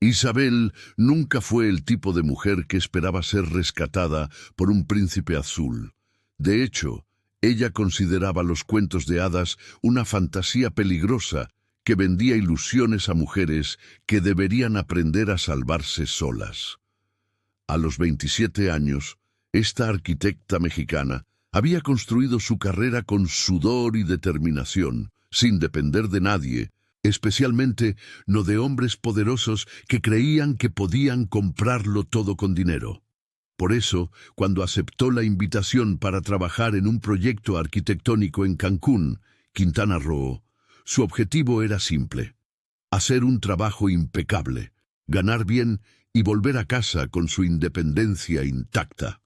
Isabel nunca fue el tipo de mujer que esperaba ser rescatada por un príncipe azul. De hecho, ella consideraba los cuentos de hadas una fantasía peligrosa que vendía ilusiones a mujeres que deberían aprender a salvarse solas. A los 27 años, esta arquitecta mexicana había construido su carrera con sudor y determinación, sin depender de nadie, especialmente no de hombres poderosos que creían que podían comprarlo todo con dinero. Por eso, cuando aceptó la invitación para trabajar en un proyecto arquitectónico en Cancún, Quintana Roo, su objetivo era simple: hacer un trabajo impecable, ganar bien y volver a casa con su independencia intacta.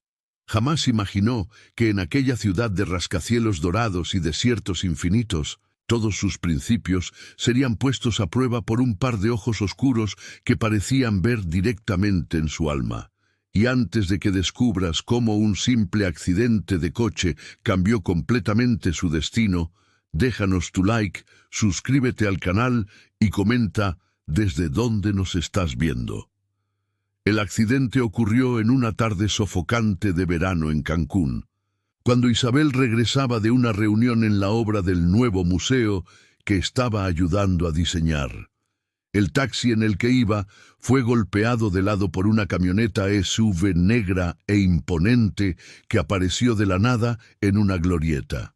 Jamás imaginó que en aquella ciudad de rascacielos dorados y desiertos infinitos, todos sus principios serían puestos a prueba por un par de ojos oscuros que parecían ver directamente en su alma. Y antes de que descubras cómo un simple accidente de coche cambió completamente su destino, déjanos tu like, suscríbete al canal y comenta desde dónde nos estás viendo. El accidente ocurrió en una tarde sofocante de verano en Cancún, cuando Isabel regresaba de una reunión en la obra del nuevo museo que estaba ayudando a diseñar. El taxi en el que iba fue golpeado de lado por una camioneta SUV negra e imponente que apareció de la nada en una glorieta.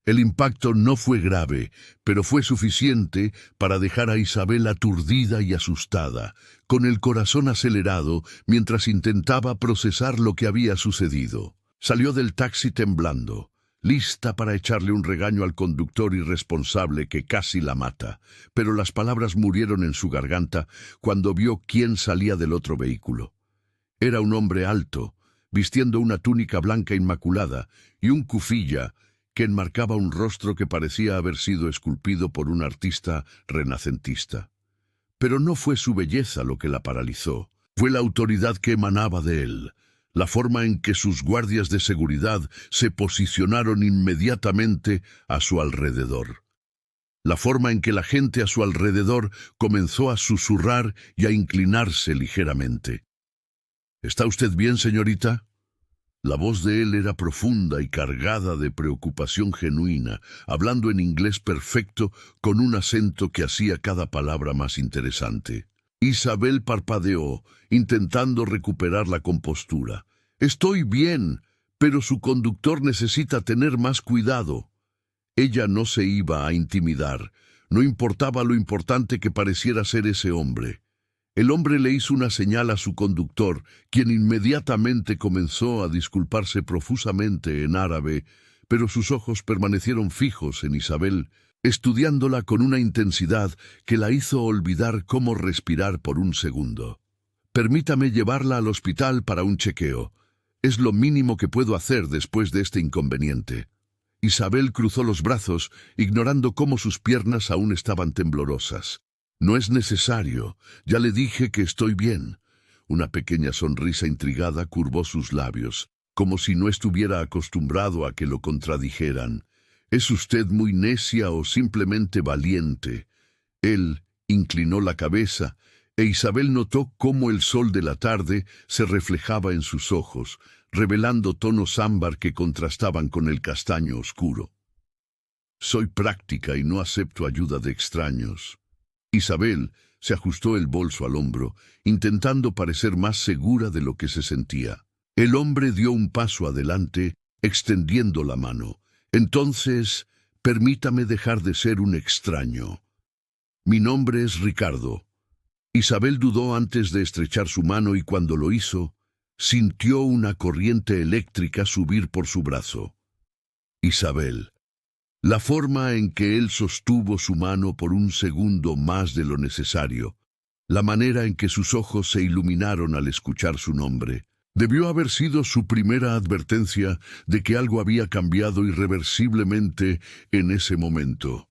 El impacto no fue grave, pero fue suficiente para dejar a Isabel aturdida y asustada, con el corazón acelerado mientras intentaba procesar lo que había sucedido. Salió del taxi temblando, lista para echarle un regaño al conductor irresponsable que casi la mata, pero las palabras murieron en su garganta cuando vio quién salía del otro vehículo. Era un hombre alto, vistiendo una túnica blanca inmaculada y un kufiyá que enmarcaba un rostro que parecía haber sido esculpido por un artista renacentista. Pero no fue su belleza lo que la paralizó, fue la autoridad que emanaba de él, la forma en que sus guardias de seguridad se posicionaron inmediatamente a su alrededor. La forma en que la gente a su alrededor comenzó a susurrar y a inclinarse ligeramente. ¿Está usted bien, señorita? La voz de él era profunda y cargada de preocupación genuina, hablando en inglés perfecto con un acento que hacía cada palabra más interesante. Isabel parpadeó, intentando recuperar la compostura. «Estoy bien, pero su conductor necesita tener más cuidado». Ella no se iba a intimidar, no importaba lo importante que pareciera ser ese hombre. El hombre le hizo una señal a su conductor, quien inmediatamente comenzó a disculparse profusamente en árabe, pero sus ojos permanecieron fijos en Isabel, estudiándola con una intensidad que la hizo olvidar cómo respirar por un segundo. «Permítame llevarla al hospital para un chequeo. Es lo mínimo que puedo hacer después de este inconveniente». Isabel cruzó los brazos, ignorando cómo sus piernas aún estaban temblorosas. «No es necesario. Ya le dije que estoy bien». Una pequeña sonrisa intrigada curvó sus labios, como si no estuviera acostumbrado a que lo contradijeran. «¿Es usted muy necia o simplemente valiente?» Él inclinó la cabeza, e Isabel notó cómo el sol de la tarde se reflejaba en sus ojos, revelando tonos ámbar que contrastaban con el castaño oscuro. «Soy práctica y no acepto ayuda de extraños». Isabel se ajustó el bolso al hombro, intentando parecer más segura de lo que se sentía. El hombre dio un paso adelante, extendiendo la mano. «Entonces, permítame dejar de ser un extraño. Mi nombre es Ricardo». Isabel dudó antes de estrechar su mano y cuando lo hizo, sintió una corriente eléctrica subir por su brazo. «Isabel». La forma en que él sostuvo su mano por un segundo más de lo necesario, la manera en que sus ojos se iluminaron al escuchar su nombre, debió haber sido su primera advertencia de que algo había cambiado irreversiblemente en ese momento.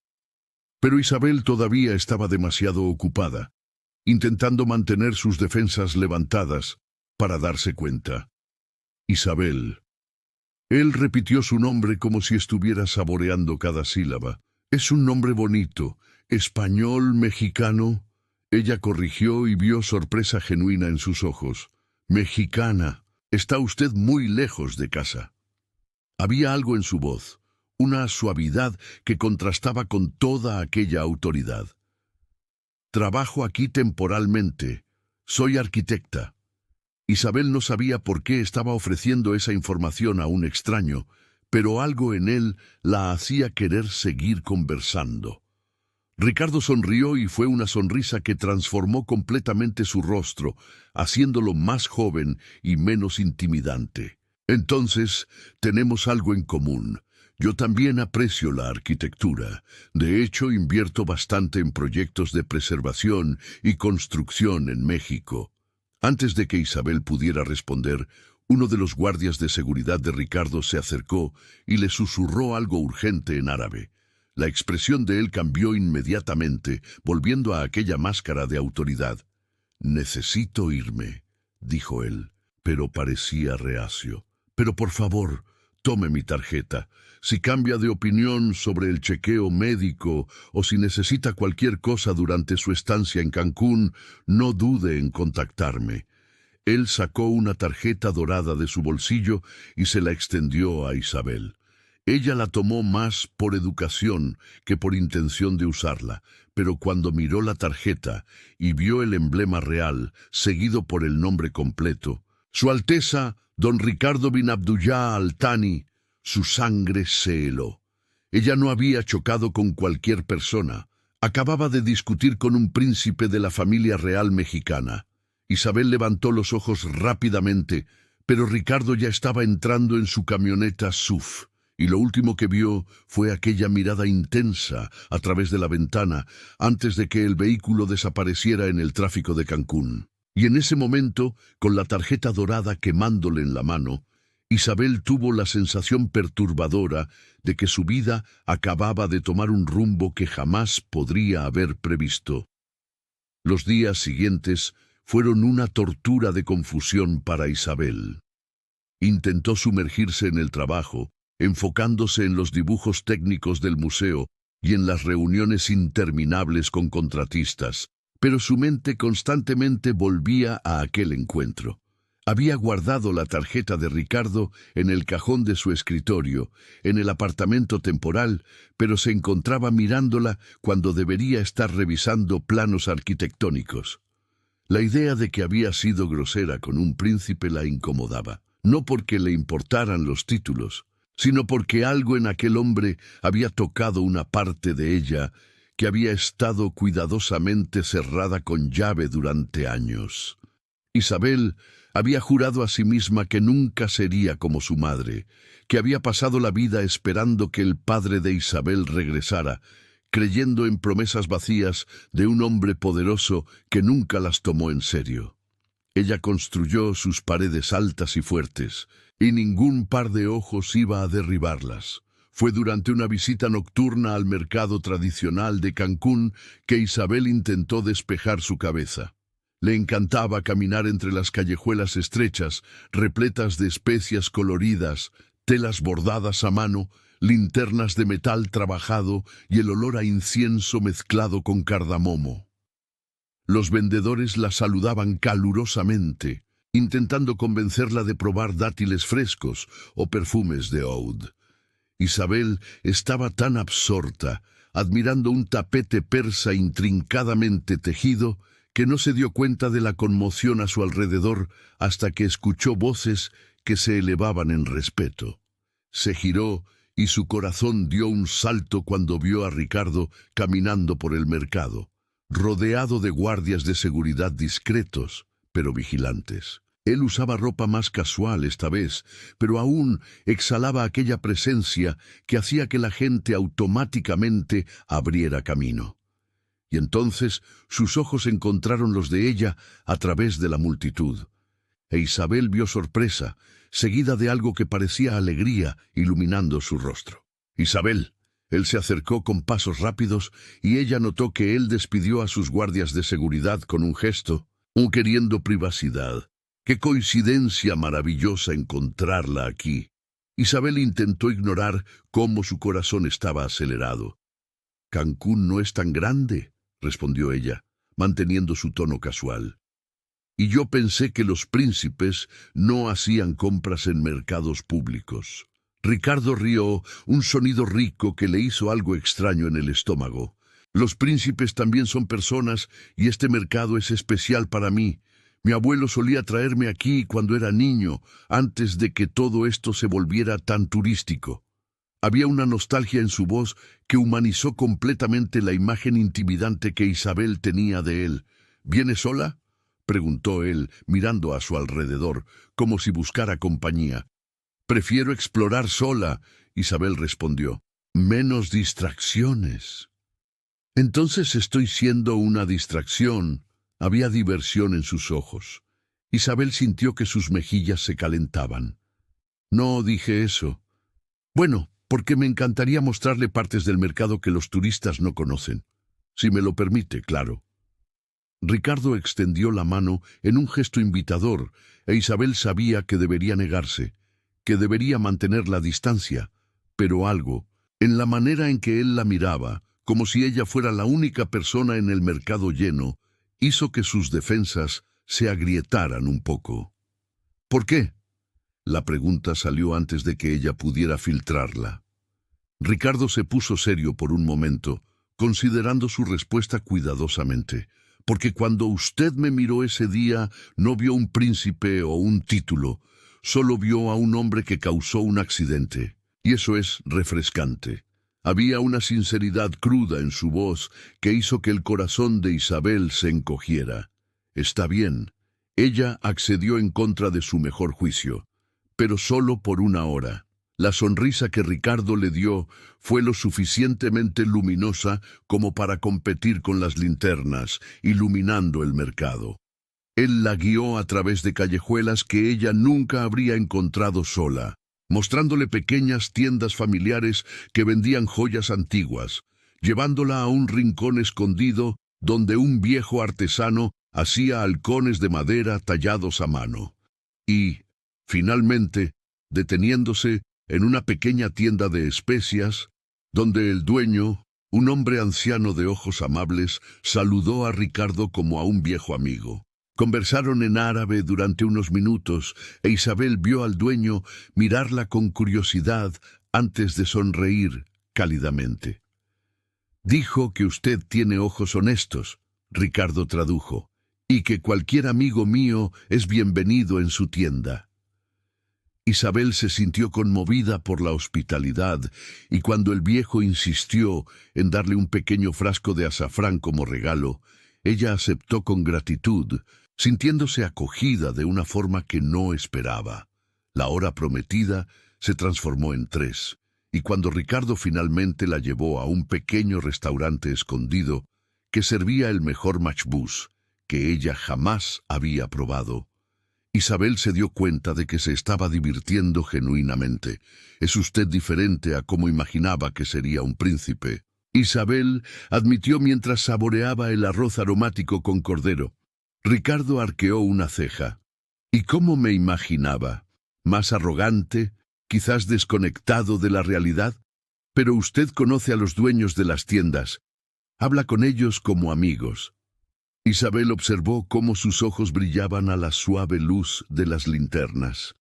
Pero Isabel todavía estaba demasiado ocupada, intentando mantener sus defensas levantadas para darse cuenta. «Isabel». Él repitió su nombre como si estuviera saboreando cada sílaba. «Es un nombre bonito, español, mexicano». Ella corrigió y vio sorpresa genuina en sus ojos. Mexicana, está usted muy lejos de casa. Había algo en su voz, una suavidad que contrastaba con toda aquella autoridad. Trabajo aquí temporalmente. Soy arquitecta. Isabel no sabía por qué estaba ofreciendo esa información a un extraño, pero algo en él la hacía querer seguir conversando. Ricardo sonrió y fue una sonrisa que transformó completamente su rostro, haciéndolo más joven y menos intimidante. Entonces, tenemos algo en común. Yo también aprecio la arquitectura. De hecho, invierto bastante en proyectos de preservación y construcción en México. Antes de que Isabel pudiera responder, uno de los guardias de seguridad de Ricardo se acercó y le susurró algo urgente en árabe. La expresión de él cambió inmediatamente, volviendo a aquella máscara de autoridad. «Necesito irme», dijo él, pero parecía reacio. «Pero por favor, tome mi tarjeta. Si cambia de opinión sobre el chequeo médico o si necesita cualquier cosa durante su estancia en Cancún, no dude en contactarme». Él sacó una tarjeta dorada de su bolsillo y se la extendió a Isabel. Ella la tomó más por educación que por intención de usarla, pero cuando miró la tarjeta y vio el emblema real, seguido por el nombre completo, Su Alteza, Don Ricardo bin Abdullah Al Thani, su sangre se heló. Ella no había chocado con cualquier persona. Acababa de discutir con un príncipe de la familia real mexicana. Isabel levantó los ojos rápidamente, pero Ricardo ya estaba entrando en su camioneta SUV. Y lo último que vio fue aquella mirada intensa a través de la ventana antes de que el vehículo desapareciera en el tráfico de Cancún. Y en ese momento, con la tarjeta dorada quemándole en la mano, Isabel tuvo la sensación perturbadora de que su vida acababa de tomar un rumbo que jamás podría haber previsto. Los días siguientes fueron una tortura de confusión para Isabel. Intentó sumergirse en el trabajo, enfocándose en los dibujos técnicos del museo y en las reuniones interminables con contratistas, pero su mente constantemente volvía a aquel encuentro. Había guardado la tarjeta de Ricardo en el cajón de su escritorio, en el apartamento temporal, pero se encontraba mirándola cuando debería estar revisando planos arquitectónicos. La idea de que había sido grosera con un príncipe la incomodaba, no porque le importaran los títulos, sino porque algo en aquel hombre había tocado una parte de ella que había estado cuidadosamente cerrada con llave durante años. Isabel había jurado a sí misma que nunca sería como su madre, que había pasado la vida esperando que el padre de Isabel regresara, creyendo en promesas vacías de un hombre poderoso que nunca las tomó en serio. Ella construyó sus paredes altas y fuertes, y ningún par de ojos iba a derribarlas. Fue durante una visita nocturna al mercado tradicional de Cancún que Isabel intentó despejar su cabeza. Le encantaba caminar entre las callejuelas estrechas, repletas de especias coloridas, telas bordadas a mano, linternas de metal trabajado y el olor a incienso mezclado con cardamomo. Los vendedores la saludaban calurosamente, intentando convencerla de probar dátiles frescos o perfumes de oud. Isabel estaba tan absorta, admirando un tapete persa intrincadamente tejido, que no se dio cuenta de la conmoción a su alrededor hasta que escuchó voces que se elevaban en respeto. Se giró y su corazón dio un salto cuando vio a Ricardo caminando por el mercado, rodeado de guardias de seguridad discretos, pero vigilantes. Él usaba ropa más casual esta vez, pero aún exhalaba aquella presencia que hacía que la gente automáticamente abriera camino. Y entonces sus ojos encontraron los de ella a través de la multitud. E Isabel vio sorpresa, seguida de algo que parecía alegría iluminando su rostro. «Isabel». Él se acercó con pasos rápidos y ella notó que él despidió a sus guardias de seguridad con un gesto, queriendo privacidad. ¡Qué coincidencia maravillosa encontrarla aquí! Isabel intentó ignorar cómo su corazón estaba acelerado. «Cancún no es tan grande», respondió ella. manteniendo su tono casual. Y yo pensé que los príncipes no hacían compras en mercados públicos. Ricardo rió, un sonido rico que le hizo algo extraño en el estómago. Los príncipes también son personas y este mercado es especial para mí. Mi abuelo solía traerme aquí cuando era niño, antes de que todo esto se volviera tan turístico. Había una nostalgia en su voz que humanizó completamente la imagen intimidante que Isabel tenía de él. ¿Viene sola?, preguntó él, mirando a su alrededor, como si buscara compañía. Prefiero explorar sola, Isabel respondió. Menos distracciones. Entonces estoy siendo una distracción. Había diversión en sus ojos. Isabel sintió que sus mejillas se calentaban. No dije eso. Bueno, porque me encantaría mostrarle partes del mercado que los turistas no conocen. Si me lo permite, claro. Ricardo extendió la mano en un gesto invitador, e Isabel sabía que debería negarse, que debería mantener la distancia, pero algo, en la manera en que él la miraba, como si ella fuera la única persona en el mercado lleno, hizo que sus defensas se agrietaran un poco. ¿Por qué? La pregunta salió antes de que ella pudiera filtrarla. Ricardo se puso serio por un momento, considerando su respuesta cuidadosamente. Porque cuando usted me miró ese día, no vio un príncipe o un título, solo vio a un hombre que causó un accidente. Y eso es refrescante. Había una sinceridad cruda en su voz que hizo que el corazón de Isabel se encogiera. Está bien. Ella accedió en contra de su mejor juicio, pero solo por una hora. La sonrisa que Ricardo le dio fue lo suficientemente luminosa como para competir con las linternas, iluminando el mercado. Él la guió a través de callejuelas que ella nunca habría encontrado sola, mostrándole pequeñas tiendas familiares que vendían joyas antiguas, llevándola a un rincón escondido donde un viejo artesano hacía halcones de madera tallados a mano. Y, finalmente, deteniéndose en una pequeña tienda de especias, donde el dueño, un hombre anciano de ojos amables, saludó a Ricardo como a un viejo amigo. Conversaron en árabe durante unos minutos, e Isabel vio al dueño mirarla con curiosidad antes de sonreír cálidamente. Dijo que usted tiene ojos honestos, Ricardo tradujo, y que cualquier amigo mío es bienvenido en su tienda. Isabel se sintió conmovida por la hospitalidad, y cuando el viejo insistió en darle un pequeño frasco de azafrán como regalo, ella aceptó con gratitud, sintiéndose acogida de una forma que no esperaba. La hora prometida se transformó en 3, y cuando Ricardo finalmente la llevó a un pequeño restaurante escondido que servía el mejor machbús que ella jamás había probado, Isabel se dio cuenta de que se estaba divirtiendo genuinamente. Es usted diferente a como imaginaba que sería un príncipe. Isabel admitió mientras saboreaba el arroz aromático con cordero. Ricardo arqueó una ceja. ¿Y cómo me imaginaba? ¿Más arrogante? ¿Quizás desconectado de la realidad? Pero usted conoce a los dueños de las tiendas. Habla con ellos como amigos. Isabel observó cómo sus ojos brillaban a la suave luz de las linternas.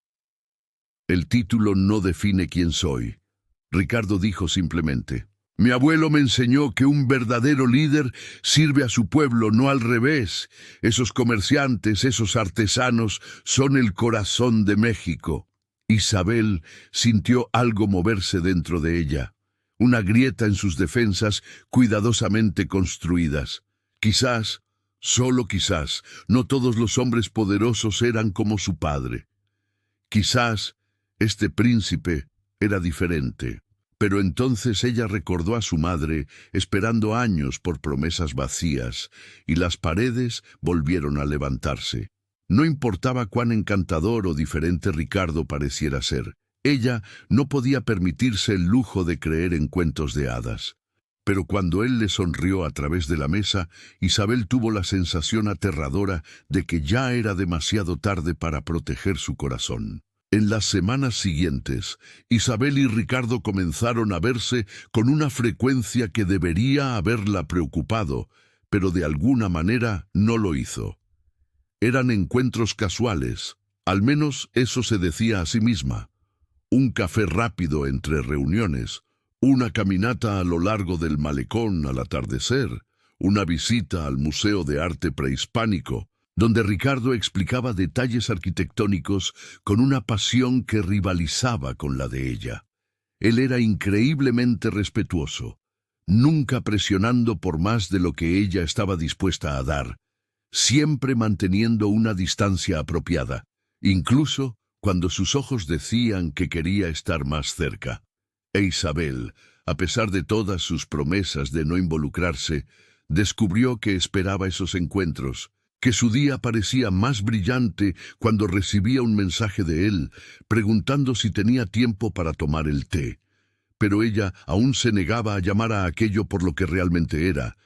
El título no define quién soy. Ricardo dijo simplemente. Mi abuelo me enseñó que un verdadero líder sirve a su pueblo, no al revés. Esos comerciantes, esos artesanos, son el corazón de México. Isabel sintió algo moverse dentro de ella, una grieta en sus defensas cuidadosamente construidas. Quizás, solo quizás, no todos los hombres poderosos eran como su padre. Quizás este príncipe era diferente. Pero entonces ella recordó a su madre esperando años por promesas vacías, y las paredes volvieron a levantarse. No importaba cuán encantador o diferente Ricardo pareciera ser, ella no podía permitirse el lujo de creer en cuentos de hadas. Pero cuando él le sonrió a través de la mesa, Isabel tuvo la sensación aterradora de que ya era demasiado tarde para proteger su corazón. En las semanas siguientes, Isabel y Ricardo comenzaron a verse con una frecuencia que debería haberla preocupado, pero de alguna manera no lo hizo. Eran encuentros casuales, al menos eso se decía a sí misma. Un café rápido entre reuniones, una caminata a lo largo del malecón al atardecer, una visita al Museo de Arte Prehispánico, donde Ricardo explicaba detalles arquitectónicos con una pasión que rivalizaba con la de ella. Él era increíblemente respetuoso, nunca presionando por más de lo que ella estaba dispuesta a dar, siempre manteniendo una distancia apropiada, incluso cuando sus ojos decían que quería estar más cerca. E Isabel, a pesar de todas sus promesas de no involucrarse, descubrió que esperaba esos encuentros, que su día parecía más brillante cuando recibía un mensaje de él, preguntando si tenía tiempo para tomar el té. Pero ella aún se negaba a llamar a aquello por lo que realmente era,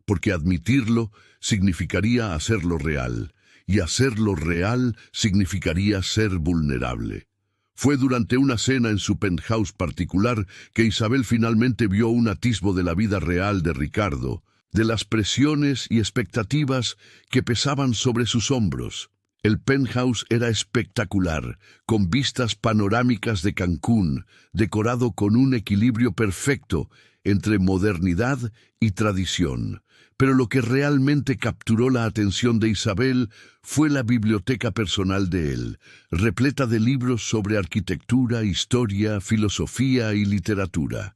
porque admitirlo significaría hacerlo real, y hacerlo real significaría ser vulnerable. Fue durante una cena en su penthouse particular que Isabel finalmente vio un atisbo de la vida real de Ricardo, de las presiones y expectativas que pesaban sobre sus hombros. El penthouse era espectacular, con vistas panorámicas de Cancún, decorado con un equilibrio perfecto entre modernidad y tradición. Pero lo que realmente capturó la atención de Isabel fue la biblioteca personal de él, repleta de libros sobre arquitectura, historia, filosofía y literatura.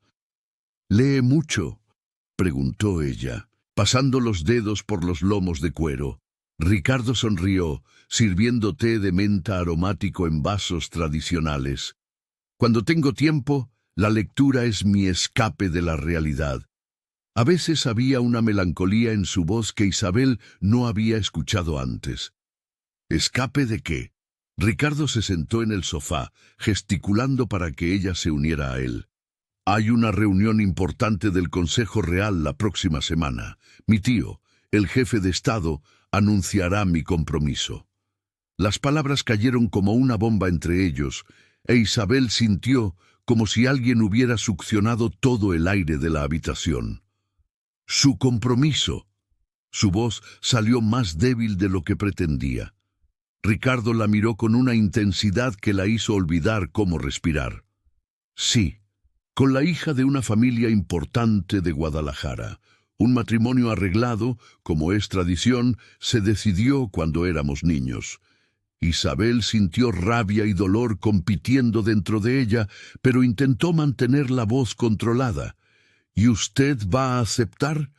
«¿Lee mucho?», preguntó ella, pasando los dedos por los lomos de cuero. Ricardo sonrió, sirviendo té de menta aromático en vasos tradicionales. «Cuando tengo tiempo, la lectura es mi escape de la realidad». A veces había una melancolía en su voz que Isabel no había escuchado antes. ¿Escape de qué? Ricardo se sentó en el sofá, gesticulando para que ella se uniera a él. «Hay una reunión importante del Consejo Real la próxima semana. Mi tío, el jefe de Estado, anunciará mi compromiso». Las palabras cayeron como una bomba entre ellos, e Isabel sintió como si alguien hubiera succionado todo el aire de la habitación. «Su compromiso». Su voz salió más débil de lo que pretendía. Ricardo la miró con una intensidad que la hizo olvidar cómo respirar. «Sí, con la hija de una familia importante de Guadalajara. Un matrimonio arreglado, como es tradición, se decidió cuando éramos niños». Isabel sintió rabia y dolor compitiendo dentro de ella, pero intentó mantener la voz controlada. «¿Y usted va a aceptar?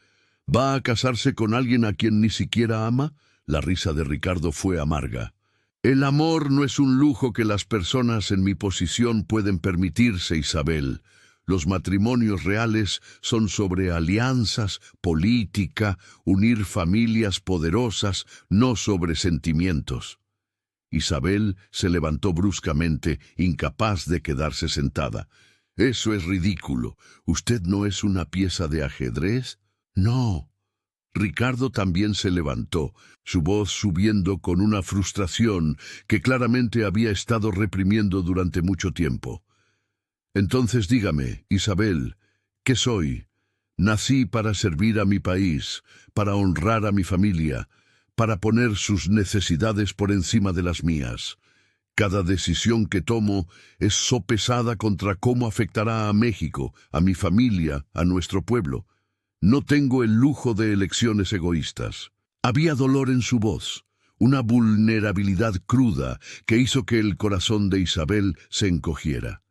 ¿Va a casarse con alguien a quien ni siquiera ama?» La risa de Ricardo fue amarga. «El amor no es un lujo que las personas en mi posición pueden permitirse, Isabel. Los matrimonios reales son sobre alianzas, política, unir familias poderosas, no sobre sentimientos». Isabel se levantó bruscamente, incapaz de quedarse sentada. «Eso es ridículo. ¿Usted no es una pieza de ajedrez?» «No». Ricardo también se levantó, su voz subiendo con una frustración que claramente había estado reprimiendo durante mucho tiempo. «Entonces dígame, Isabel, ¿qué soy? Nací para servir a mi país, para honrar a mi familia, para poner sus necesidades por encima de las mías. Cada decisión que tomo es sopesada contra cómo afectará a México, a mi familia, a nuestro pueblo. No tengo el lujo de elecciones egoístas». Había dolor en su voz, una vulnerabilidad cruda que hizo que el corazón de Isabel se encogiera.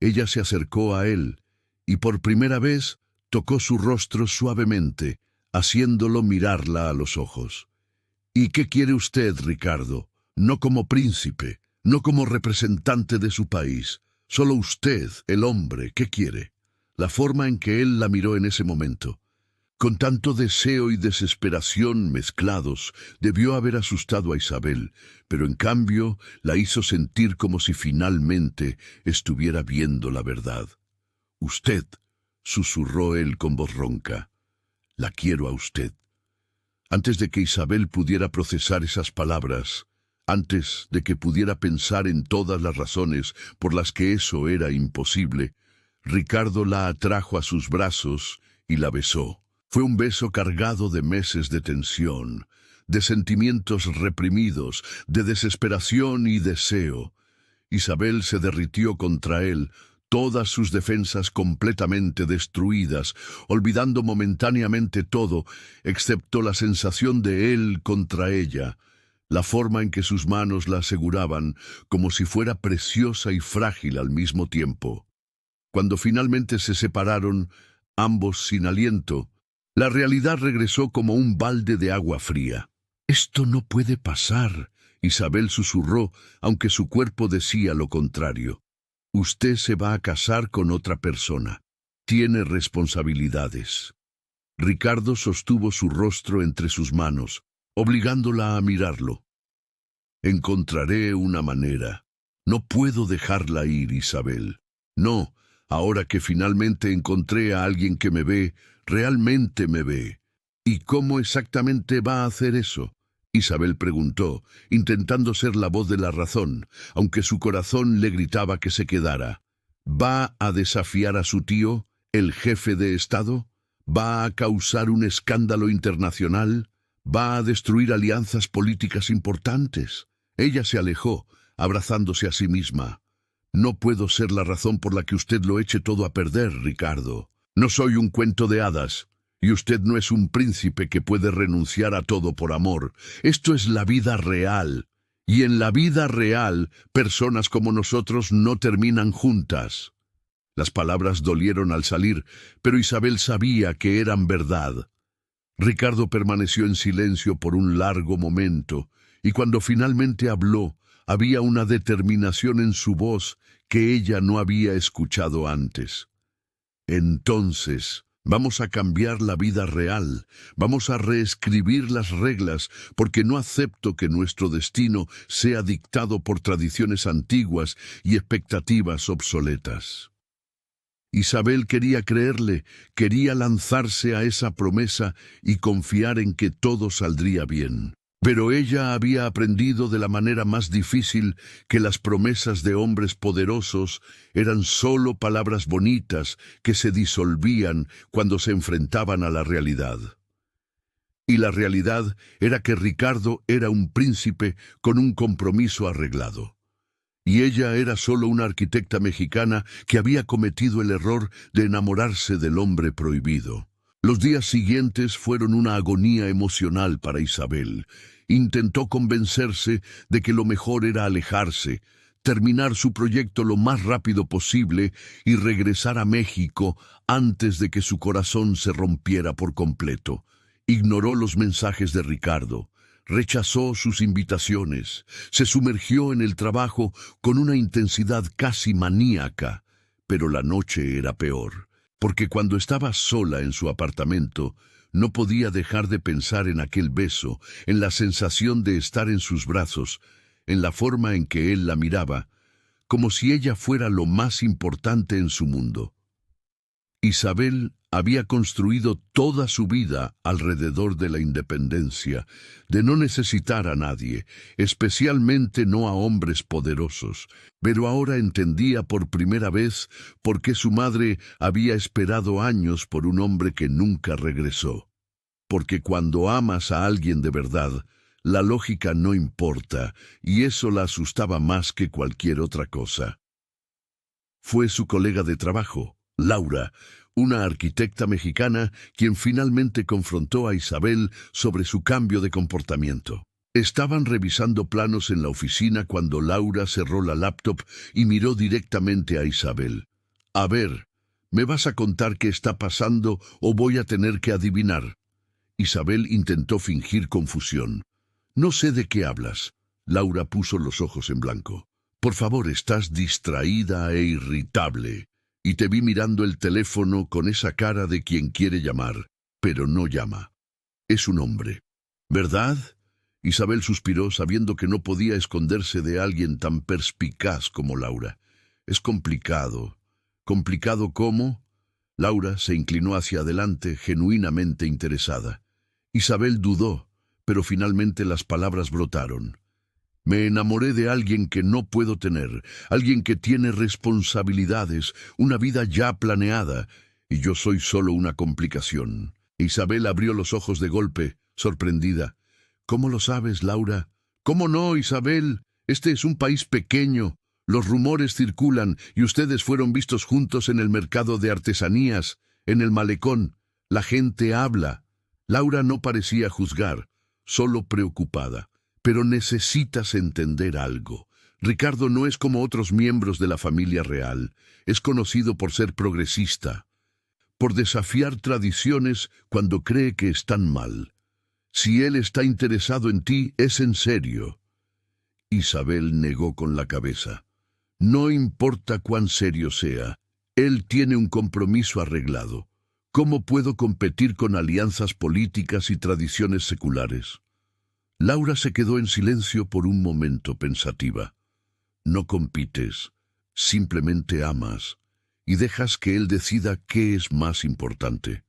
Ella se acercó a él y por primera vez tocó su rostro suavemente, haciéndolo mirarla a los ojos. «¿Y qué quiere usted, Ricardo? No como príncipe, no como representante de su país. Solo usted, el hombre, ¿qué quiere?». La forma en que él la miró en ese momento, con tanto deseo y desesperación mezclados, debió haber asustado a Isabel, pero en cambio la hizo sentir como si finalmente estuviera viendo la verdad. «Usted», susurró él con voz ronca, «la quiero a usted». Antes de que Isabel pudiera procesar esas palabras, antes de que pudiera pensar en todas las razones por las que eso era imposible, Ricardo la atrajo a sus brazos y la besó. Fue un beso cargado de meses de tensión, de sentimientos reprimidos, de desesperación y deseo. Isabel se derritió contra él, todas sus defensas completamente destruidas, olvidando momentáneamente todo, excepto la sensación de él contra ella, la forma en que sus manos la aseguraban, como si fuera preciosa y frágil al mismo tiempo. Cuando finalmente se separaron, ambos sin aliento, la realidad regresó como un balde de agua fría. «Esto no puede pasar», Isabel susurró, aunque su cuerpo decía lo contrario. «Usted se va a casar con otra persona. Tiene responsabilidades». Ricardo sostuvo su rostro entre sus manos, obligándola a mirarlo. «Encontraré una manera. No puedo dejarla ir, Isabel. No, ahora que finalmente encontré a alguien que me ve, realmente me ve». «¿Y cómo exactamente va a hacer eso?», Isabel preguntó, intentando ser la voz de la razón, aunque su corazón le gritaba que se quedara. «¿Va a desafiar a su tío, el jefe de Estado? ¿Va a causar un escándalo internacional? ¿Va a destruir alianzas políticas importantes?». Ella se alejó, abrazándose a sí misma. «No puedo ser la razón por la que usted lo eche todo a perder, Ricardo. No soy un cuento de hadas. Y usted no es un príncipe que puede renunciar a todo por amor. Esto es la vida real. Y en la vida real, personas como nosotros no terminan juntas». Las palabras dolieron al salir, pero Isabel sabía que eran verdad. Ricardo permaneció en silencio por un largo momento, y cuando finalmente habló, había una determinación en su voz que ella no había escuchado antes. «Entonces, vamos a cambiar la vida real, vamos a reescribir las reglas, porque no acepto que nuestro destino sea dictado por tradiciones antiguas y expectativas obsoletas». Isabel quería creerle, quería lanzarse a esa promesa y confiar en que todo saldría bien. Pero ella había aprendido de la manera más difícil que las promesas de hombres poderosos eran solo palabras bonitas que se disolvían cuando se enfrentaban a la realidad. Y la realidad era que Ricardo era un príncipe con un compromiso arreglado. Y ella era solo una arquitecta mexicana que había cometido el error de enamorarse del hombre prohibido. Los días siguientes fueron una agonía emocional para Isabel. Intentó convencerse de que lo mejor era alejarse, terminar su proyecto lo más rápido posible y regresar a México antes de que su corazón se rompiera por completo. Ignoró los mensajes de Ricardo. Rechazó sus invitaciones, se sumergió en el trabajo con una intensidad casi maníaca, pero la noche era peor, porque cuando estaba sola en su apartamento, no podía dejar de pensar en aquel beso, en la sensación de estar en sus brazos, en la forma en que él la miraba, como si ella fuera lo más importante en su mundo. Isabel había construido toda su vida alrededor de la independencia, de no necesitar a nadie, especialmente no a hombres poderosos, pero ahora entendía por primera vez por qué su madre había esperado años por un hombre que nunca regresó. Porque cuando amas a alguien de verdad, la lógica no importa, y eso la asustaba más que cualquier otra cosa. Fue su colega de trabajo, Laura, una arquitecta mexicana, quien finalmente confrontó a Isabel sobre su cambio de comportamiento. Estaban revisando planos en la oficina cuando Laura cerró la laptop y miró directamente a Isabel. «A ver, ¿me vas a contar qué está pasando o voy a tener que adivinar?». Isabel intentó fingir confusión. «No sé de qué hablas». Laura puso los ojos en blanco. «Por favor, estás distraída e irritable. Y te vi mirando el teléfono con esa cara de quien quiere llamar, pero no llama. Es un hombre, ¿verdad?». Isabel suspiró, sabiendo que no podía esconderse de alguien tan perspicaz como Laura. «Es complicado». «¿Complicado cómo?». Laura se inclinó hacia adelante, genuinamente interesada. Isabel dudó, pero finalmente las palabras brotaron. «Me enamoré de alguien que no puedo tener, alguien que tiene responsabilidades, una vida ya planeada, y yo soy solo una complicación. Isabel abrió los ojos de golpe, sorprendida. ¿Cómo lo sabes, Laura? ¿Cómo no, Isabel? Este es un país pequeño. Los rumores circulan y ustedes fueron vistos juntos en el mercado de artesanías, en el malecón. La gente habla. Laura no parecía juzgar, solo preocupada. Pero necesitas entender algo. Ricardo no es como otros miembros de la familia real. Es conocido por ser progresista, por desafiar tradiciones cuando cree que están mal. Si él está interesado en ti, es en serio. Isabel negó con la cabeza. No importa cuán serio sea, él tiene un compromiso arreglado. ¿Cómo puedo competir con alianzas políticas y tradiciones seculares? Laura se quedó en silencio por un momento pensativa. No compites, simplemente amas, y dejas que él decida qué es más importante.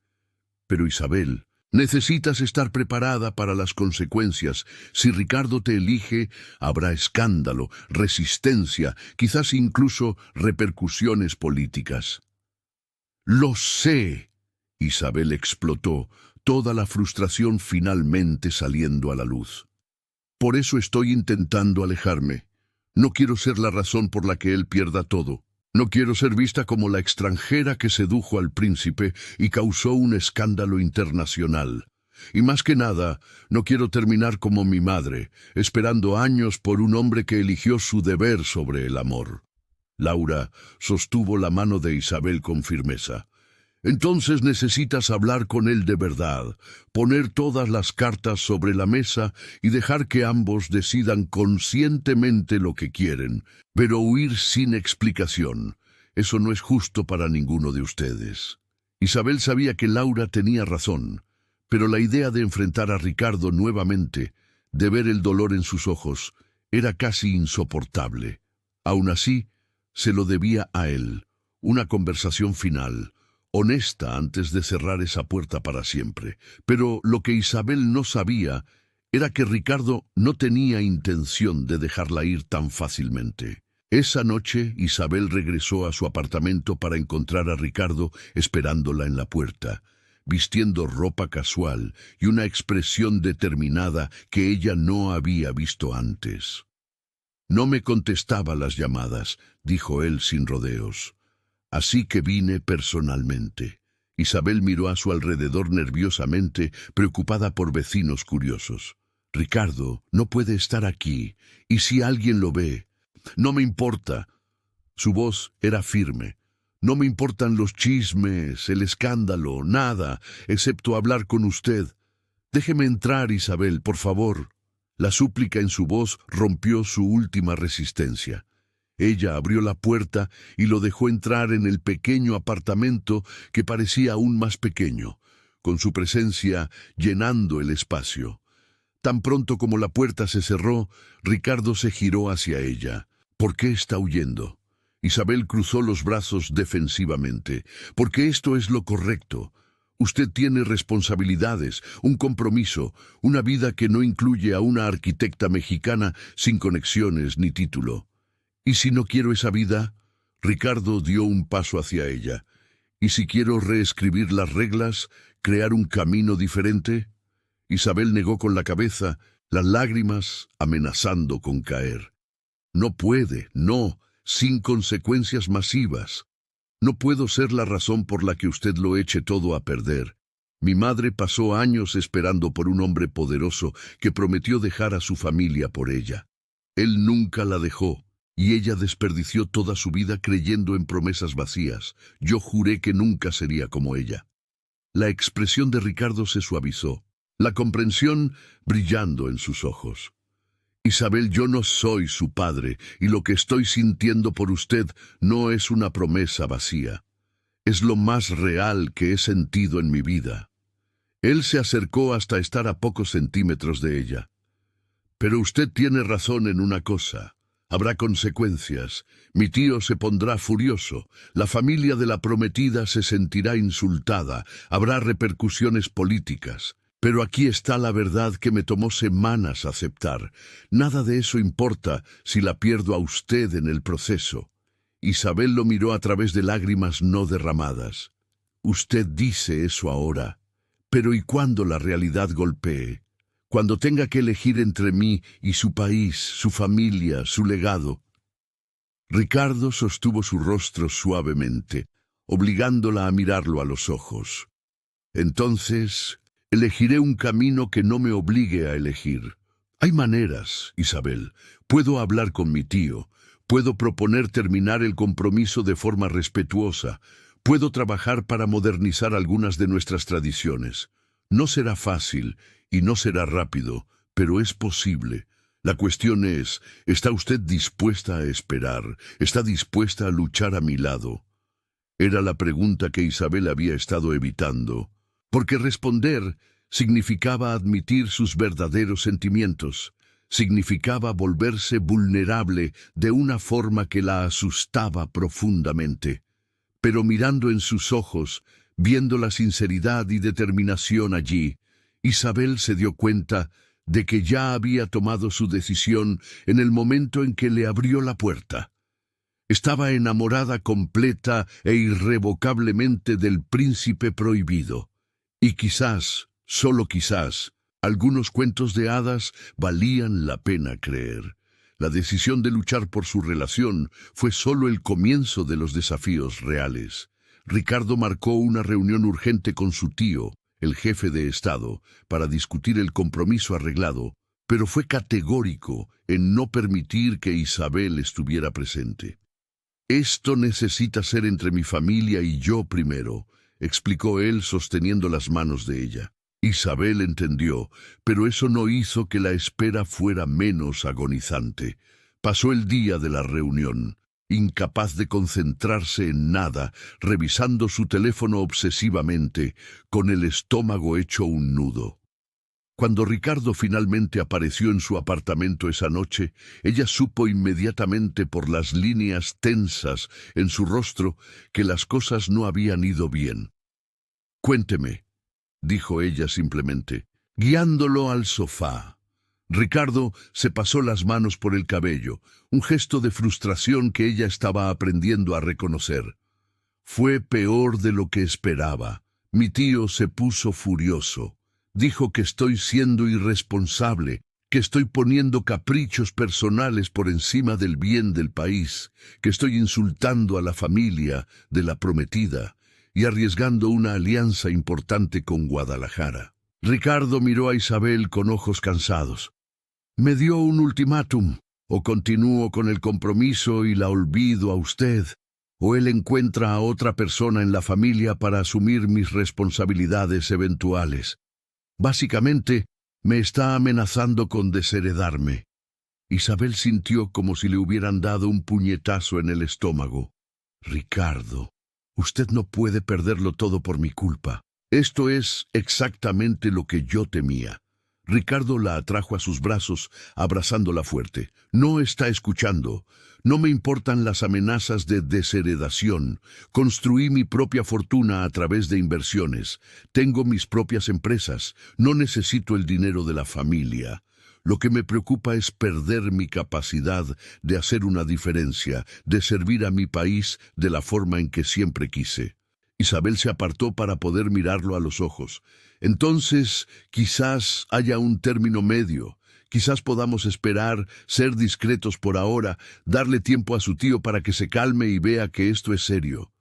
Pero Isabel, necesitas estar preparada para las consecuencias. Si Ricardo te elige, habrá escándalo, resistencia, quizás incluso repercusiones políticas. Lo sé. Isabel explotó, toda la frustración finalmente saliendo a la luz. Por eso estoy intentando alejarme. No quiero ser la razón por la que él pierda todo. No quiero ser vista como la extranjera que sedujo al príncipe y causó un escándalo internacional. Y más que nada, no quiero terminar como mi madre, esperando años por un hombre que eligió su deber sobre el amor. Laura sostuvo la mano de Isabel con firmeza. Entonces necesitas hablar con él de verdad, poner todas las cartas sobre la mesa y dejar que ambos decidan conscientemente lo que quieren, pero huir sin explicación. Eso no es justo para ninguno de ustedes. Isabel sabía que Laura tenía razón, pero la idea de enfrentar a Ricardo nuevamente, de ver el dolor en sus ojos, era casi insoportable. Aún así, se lo debía a él, una conversación final, honesta antes de cerrar esa puerta para siempre. Pero lo que Isabel no sabía era que Ricardo no tenía intención de dejarla ir tan fácilmente. Esa noche Isabel regresó a su apartamento para encontrar a Ricardo esperándola en la puerta, vistiendo ropa casual y una expresión determinada que ella no había visto antes. No me contestaba las llamadas, dijo él sin rodeos. Así que vine personalmente. Isabel miró a su alrededor nerviosamente, preocupada por vecinos curiosos. Ricardo no puede estar aquí, y si alguien lo ve, no me importa. Su voz era firme. No me importan los chismes, el escándalo, nada, excepto hablar con usted. Déjeme entrar, Isabel, por favor. La súplica en su voz rompió su última resistencia. Ella abrió la puerta y lo dejó entrar en el pequeño apartamento que parecía aún más pequeño, con su presencia llenando el espacio. Tan pronto como la puerta se cerró, Ricardo se giró hacia ella. ¿Por qué está huyendo? Isabel cruzó los brazos defensivamente. Porque esto es lo correcto. Usted tiene responsabilidades, un compromiso, una vida que no incluye a una arquitecta mexicana sin conexiones ni título. ¿Y si no quiero esa vida? Ricardo dio un paso hacia ella. ¿Y si quiero reescribir las reglas, crear un camino diferente? Isabel negó con la cabeza, las lágrimas amenazando con caer. No puede, no, sin consecuencias masivas. No puedo ser la razón por la que usted lo eche todo a perder. Mi madre pasó años esperando por un hombre poderoso que prometió dejar a su familia por ella. Él nunca la dejó. Y ella desperdició toda su vida creyendo en promesas vacías. Yo juré que nunca sería como ella. La expresión de Ricardo se suavizó, la comprensión brillando en sus ojos. Isabel, yo no soy su padre, y lo que estoy sintiendo por usted no es una promesa vacía. Es lo más real que he sentido en mi vida. Él se acercó hasta estar a pocos centímetros de ella. Pero usted tiene razón en una cosa. Habrá consecuencias. Mi tío se pondrá furioso. La familia de la prometida se sentirá insultada. Habrá repercusiones políticas. Pero aquí está la verdad que me tomó semanas aceptar. Nada de eso importa si la pierdo a usted en el proceso. Isabel lo miró a través de lágrimas no derramadas. Usted dice eso ahora, Pero ¿y cuando la realidad golpee? Cuando tenga que elegir entre mí y su país, su familia, su legado. Ricardo sostuvo su rostro suavemente, obligándola a mirarlo a los ojos. Entonces, elegiré un camino que no me obligue a elegir. Hay maneras, Isabel. Puedo hablar con mi tío. Puedo proponer terminar el compromiso de forma respetuosa. Puedo trabajar para modernizar algunas de nuestras tradiciones. No será fácil y no será rápido, pero es posible. La cuestión es, ¿está usted dispuesta a esperar? ¿Está dispuesta a luchar a mi lado? Era la pregunta que Isabel había estado evitando, porque responder significaba admitir sus verdaderos sentimientos, significaba volverse vulnerable de una forma que la asustaba profundamente. Pero mirando en sus ojos, viendo la sinceridad y determinación allí, Isabel se dio cuenta de que ya había tomado su decisión en el momento en que le abrió la puerta. Estaba enamorada completa e irrevocablemente del príncipe prohibido. Y quizás, solo quizás, algunos cuentos de hadas valían la pena creer. La decisión de luchar por su relación fue solo el comienzo de los desafíos reales. Ricardo marcó una reunión urgente con su tío, el jefe de Estado, para discutir el compromiso arreglado, pero fue categórico en no permitir que Isabel estuviera presente. «Esto necesita ser entre mi familia y yo primero», explicó él sosteniendo las manos de ella. Isabel entendió, pero eso no hizo que la espera fuera menos agonizante. Pasó el día de la reunión, incapaz de concentrarse en nada, revisando su teléfono obsesivamente, con el estómago hecho un nudo. Cuando Ricardo finalmente apareció en su apartamento esa noche, ella supo inmediatamente por las líneas tensas en su rostro que las cosas no habían ido bien. «Cuénteme», dijo ella simplemente, guiándolo al sofá. Ricardo se pasó las manos por el cabello, un gesto de frustración que ella estaba aprendiendo a reconocer. «Fue peor de lo que esperaba. Mi tío se puso furioso. Dijo que estoy siendo irresponsable, que estoy poniendo caprichos personales por encima del bien del país, que estoy insultando a la familia de la prometida y arriesgando una alianza importante con Guadalajara». Ricardo miró a Isabel con ojos cansados. «Me dio un ultimátum. O continúo con el compromiso y la olvido a usted, o él encuentra a otra persona en la familia para asumir mis responsabilidades eventuales. Básicamente, me está amenazando con desheredarme». Isabel sintió como si le hubieran dado un puñetazo en el estómago. «Ricardo, usted no puede perderlo todo por mi culpa. Esto es exactamente lo que yo temía». Ricardo la atrajo a sus brazos, abrazándola fuerte. «No está escuchando. No me importan las amenazas de desheredación. Construí mi propia fortuna a través de inversiones. Tengo mis propias empresas. No necesito el dinero de la familia. Lo que me preocupa es perder mi capacidad de hacer una diferencia, de servir a mi país de la forma en que siempre quise». Isabel se apartó para poder mirarlo a los ojos. «Entonces, quizás haya un término medio. Quizás podamos esperar, ser discretos por ahora, darle tiempo a su tío para que se calme y vea que esto es serio».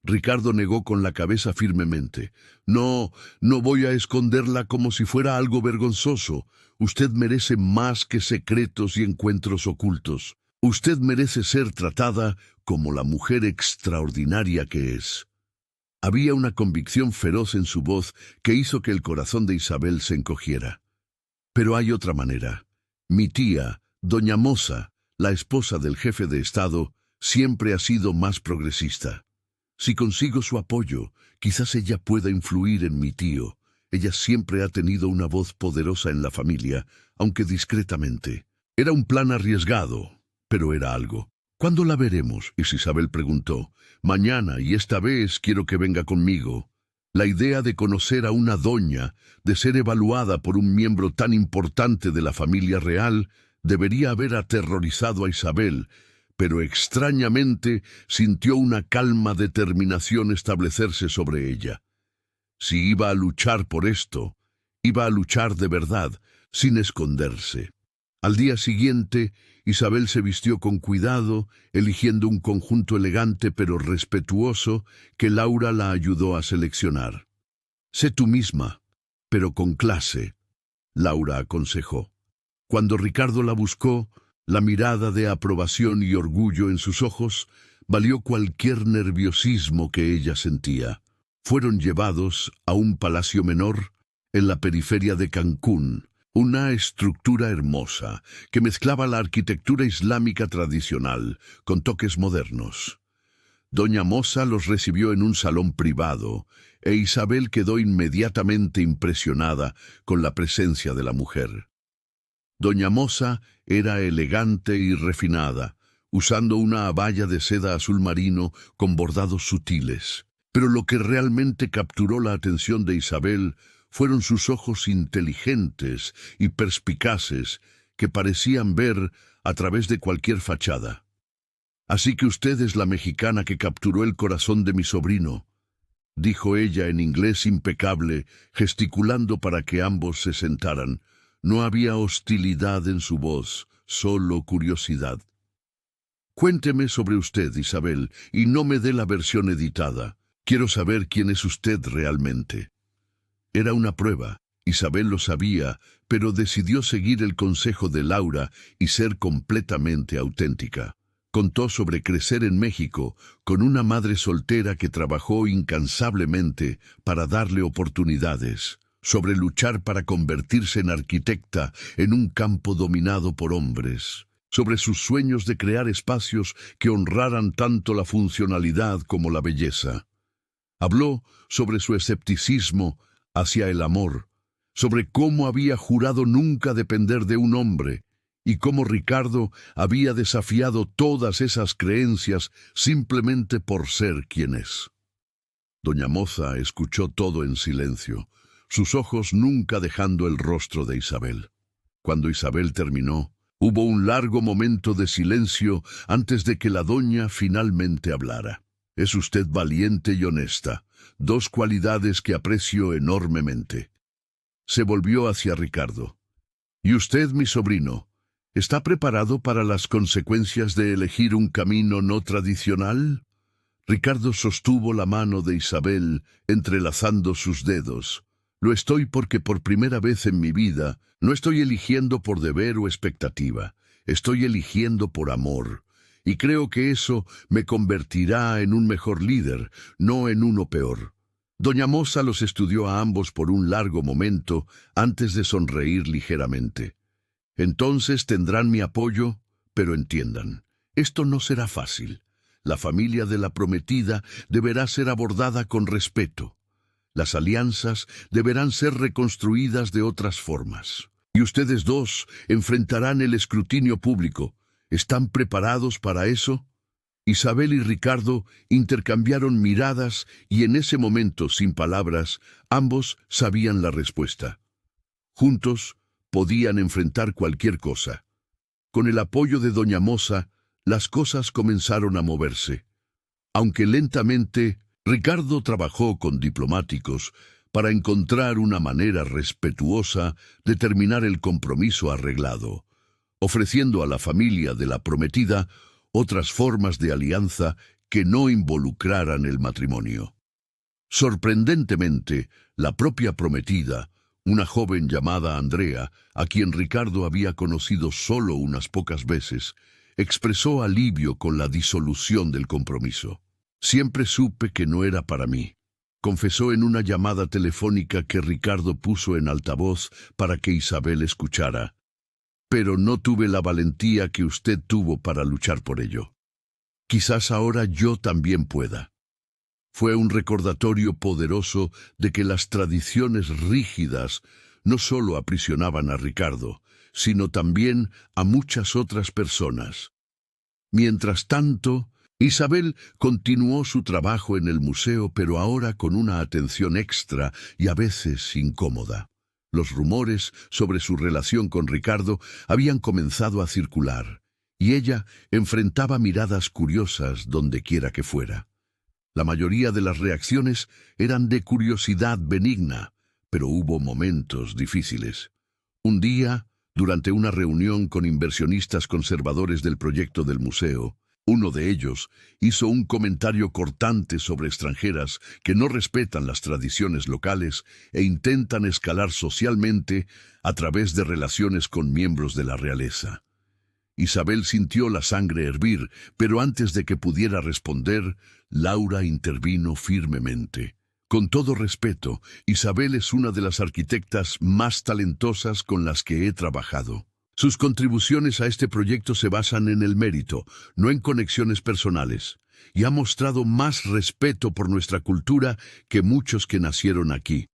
Ricardo negó con la cabeza firmemente. «No voy a esconderla como si fuera algo vergonzoso. Usted merece más que secretos y encuentros ocultos. Usted merece ser tratada como la mujer extraordinaria que es». Había una convicción feroz en su voz que hizo que el corazón de Isabel se encogiera. «Pero hay otra manera. Mi tía, doña Moza, la esposa del jefe de Estado, siempre ha sido más progresista. Si consigo su apoyo, quizás ella pueda influir en mi tío. Ella siempre ha tenido una voz poderosa en la familia, aunque discretamente. Era un plan arriesgado, pero era algo». «¿Cuándo la veremos?», Isabel preguntó. «Mañana, y esta vez quiero que venga conmigo». La idea de conocer a una doña, de ser evaluada por un miembro tan importante de la familia real, debería haber aterrorizado a Isabel, pero extrañamente sintió una calma determinación establecerse sobre ella. Si iba a luchar por esto, iba a luchar de verdad, sin esconderse. Al día siguiente, Isabel se vistió con cuidado, eligiendo un conjunto elegante pero respetuoso que Laura la ayudó a seleccionar. «Sé tú misma, pero con clase», Laura aconsejó. Cuando Ricardo la buscó, la mirada de aprobación y orgullo en sus ojos valió cualquier nerviosismo que ella sentía. Fueron llevados a un palacio menor en la periferia de Cancún, una estructura hermosa que mezclaba la arquitectura islámica tradicional con toques modernos. Doña Moza los recibió en un salón privado e Isabel quedó inmediatamente impresionada con la presencia de la mujer. Doña Moza era elegante y refinada, usando una abaya de seda azul marino con bordados sutiles. Pero lo que realmente capturó la atención de Isabel fueron sus ojos inteligentes y perspicaces que parecían ver a través de cualquier fachada. «Así que usted es la mexicana que capturó el corazón de mi sobrino», dijo ella en inglés impecable, gesticulando para que ambos se sentaran. No había hostilidad en su voz, solo curiosidad. «Cuénteme sobre usted, Isabel, y no me dé la versión editada. Quiero saber quién es usted realmente». Era una prueba. Isabel lo sabía, pero decidió seguir el consejo de Laura y ser completamente auténtica. Contó sobre crecer en México con una madre soltera que trabajó incansablemente para darle oportunidades, sobre luchar para convertirse en arquitecta en un campo dominado por hombres, sobre sus sueños de crear espacios que honraran tanto la funcionalidad como la belleza. Habló sobre su escepticismo hacia el amor, sobre cómo había jurado nunca depender de un hombre y cómo Ricardo había desafiado todas esas creencias simplemente por ser quien es. Doña Moza escuchó todo en silencio, sus ojos nunca dejando el rostro de Isabel. Cuando Isabel terminó, hubo un largo momento de silencio antes de que la doña finalmente hablara. «Es usted valiente y honesta, dos cualidades que aprecio enormemente». Se volvió hacia Ricardo. «¿Y usted, mi sobrino, está preparado para las consecuencias de elegir un camino no tradicional?» Ricardo sostuvo la mano de Isabel, entrelazando sus dedos. «Lo estoy porque por primera vez en mi vida no estoy eligiendo por deber o expectativa. Estoy eligiendo por amor. Y creo que eso me convertirá en un mejor líder, no en uno peor». Doña Moza los estudió a ambos por un largo momento antes de sonreír ligeramente. «Entonces tendrán mi apoyo, pero entiendan, esto no será fácil. La familia de la prometida deberá ser abordada con respeto. Las alianzas deberán ser reconstruidas de otras formas. Y ustedes dos enfrentarán el escrutinio público. ¿Están preparados para eso?» Isabel y Ricardo intercambiaron miradas y en ese momento, sin palabras, ambos sabían la respuesta. Juntos podían enfrentar cualquier cosa. Con el apoyo de Doña Moza, las cosas comenzaron a moverse. Aunque lentamente, Ricardo trabajó con diplomáticos para encontrar una manera respetuosa de terminar el compromiso arreglado, ofreciendo a la familia de la prometida otras formas de alianza que no involucraran el matrimonio. Sorprendentemente, la propia prometida, una joven llamada Andrea, a quien Ricardo había conocido solo unas pocas veces, expresó alivio con la disolución del compromiso. «Siempre supe que no era para mí», confesó en una llamada telefónica que Ricardo puso en altavoz para que Isabel escuchara. «Pero no tuve la valentía que usted tuvo para luchar por ello. Quizás ahora yo también pueda». Fue un recordatorio poderoso de que las tradiciones rígidas no solo aprisionaban a Ricardo, sino también a muchas otras personas. Mientras tanto, Isabel continuó su trabajo en el museo, pero ahora con una atención extra y a veces incómoda. Los rumores sobre su relación con Ricardo habían comenzado a circular, y ella enfrentaba miradas curiosas donde quiera que fuera. La mayoría de las reacciones eran de curiosidad benigna, pero hubo momentos difíciles. Un día, durante una reunión con inversionistas conservadores del proyecto del museo, uno de ellos hizo un comentario cortante sobre extranjeras que no respetan las tradiciones locales e intentan escalar socialmente a través de relaciones con miembros de la realeza. Isabel sintió la sangre hervir, pero antes de que pudiera responder, Laura intervino firmemente. Con todo respeto, Isabel es una de las arquitectas más talentosas con las que he trabajado. Sus contribuciones a este proyecto se basan en el mérito, no en conexiones personales, y ha mostrado más respeto por nuestra cultura que muchos que nacieron aquí.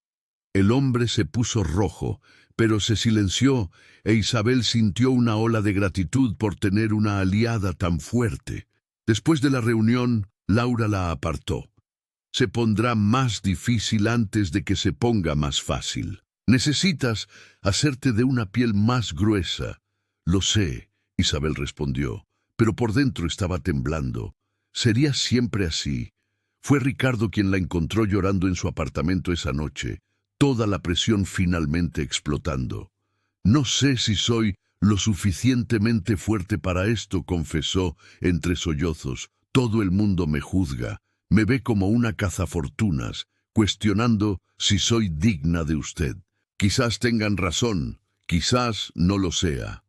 El hombre se puso rojo, pero se silenció, e Isabel sintió una ola de gratitud por tener una aliada tan fuerte. Después de la reunión, Laura la apartó. Se pondrá más difícil antes de que se ponga más fácil. Necesitas hacerte de una piel más gruesa. Lo sé, Isabel respondió, pero por dentro estaba temblando. ¿Sería siempre así? Fue Ricardo quien la encontró llorando en su apartamento esa noche, toda la presión finalmente explotando. No sé si soy lo suficientemente fuerte para esto, confesó entre sollozos. Todo el mundo me juzga, me ve como una cazafortunas, cuestionando si soy digna de usted. Quizás tengan razón, quizás no lo sea.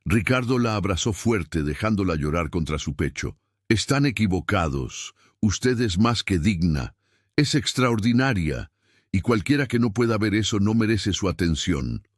Ricardo la abrazó fuerte, dejándola llorar contra su pecho. Están equivocados. Usted es más que digna. Es extraordinaria. Y cualquiera que no pueda ver eso no merece su atención.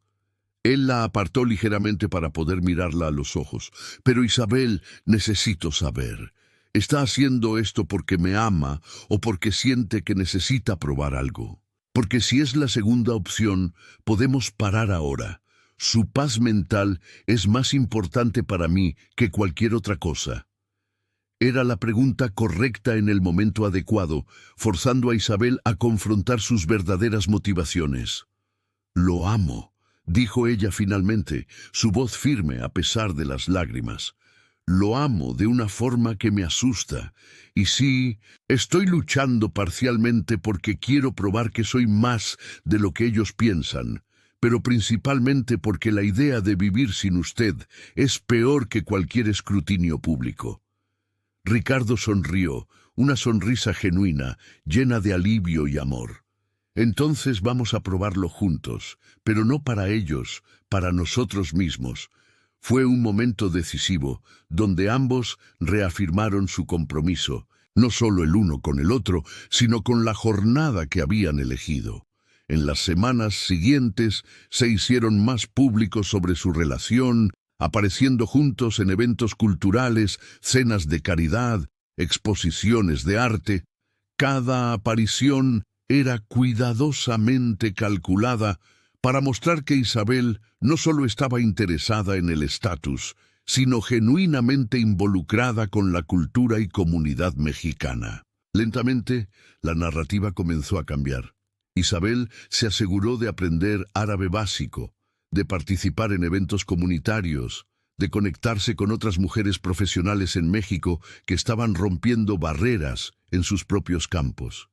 Él la apartó ligeramente para poder mirarla a los ojos. Pero Isabel, necesito saber. ¿Está haciendo esto porque me ama o porque siente que necesita probar algo? Porque si es la segunda opción, podemos parar ahora. Su paz mental es más importante para mí que cualquier otra cosa. Era la pregunta correcta en el momento adecuado, forzando a Isabel a confrontar sus verdaderas motivaciones. Lo amo, dijo ella finalmente, su voz firme a pesar de las lágrimas. Lo amo de una forma que me asusta. Y sí, estoy luchando parcialmente porque quiero probar que soy más de lo que ellos piensan, pero principalmente porque la idea de vivir sin usted es peor que cualquier escrutinio público. Ricardo sonrió, una sonrisa genuina, llena de alivio y amor. Entonces vamos a probarlo juntos, pero no para ellos, para nosotros mismos. Fue un momento decisivo, donde ambos reafirmaron su compromiso, no solo el uno con el otro, sino con la jornada que habían elegido. En las semanas siguientes se hicieron más públicos sobre su relación, apareciendo juntos en eventos culturales, cenas de caridad, exposiciones de arte. Cada aparición era cuidadosamente calculada para mostrar que Isabel no solo estaba interesada en el estatus, sino genuinamente involucrada con la cultura y comunidad mexicana. Lentamente, la narrativa comenzó a cambiar. Isabel se aseguró de aprender árabe básico, de participar en eventos comunitarios, de conectarse con otras mujeres profesionales en México que estaban rompiendo barreras en sus propios campos.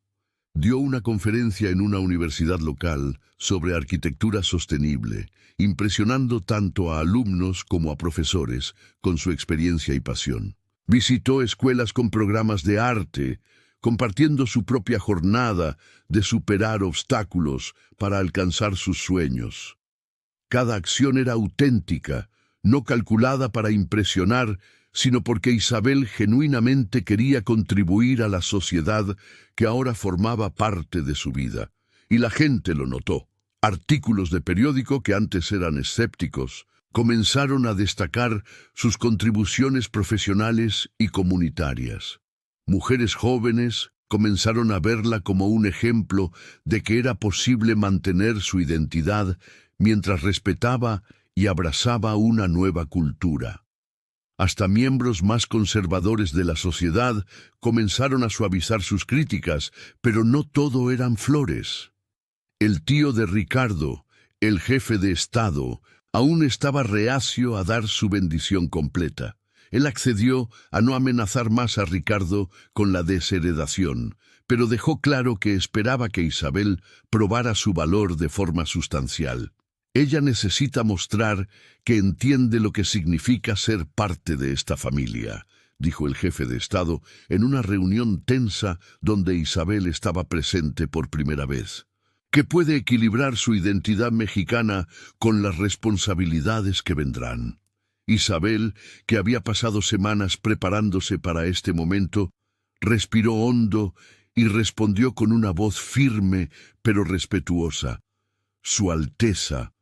Dio una conferencia en una universidad local sobre arquitectura sostenible, impresionando tanto a alumnos como a profesores con su experiencia y pasión. Visitó escuelas con programas de arte, compartiendo su propia jornada de superar obstáculos para alcanzar sus sueños. Cada acción era auténtica, no calculada para impresionar, sino porque Isabel genuinamente quería contribuir a la sociedad que ahora formaba parte de su vida. Y la gente lo notó. Artículos de periódico que antes eran escépticos comenzaron a destacar sus contribuciones profesionales y comunitarias. Mujeres jóvenes comenzaron a verla como un ejemplo de que era posible mantener su identidad mientras respetaba y abrazaba una nueva cultura. Hasta miembros más conservadores de la sociedad comenzaron a suavizar sus críticas, pero no todo eran flores. El tío de Ricardo, el jefe de Estado, aún estaba reacio a dar su bendición completa. Él accedió a no amenazar más a Ricardo con la desheredación, pero dejó claro que esperaba que Isabel probara su valor de forma sustancial. Ella necesita mostrar que entiende lo que significa ser parte de esta familia, dijo el jefe de Estado en una reunión tensa donde Isabel estaba presente por primera vez. Que puede equilibrar su identidad mexicana con las responsabilidades que vendrán. Isabel, que había pasado semanas preparándose para este momento, respiró hondo y respondió con una voz firme pero respetuosa. Su Alteza.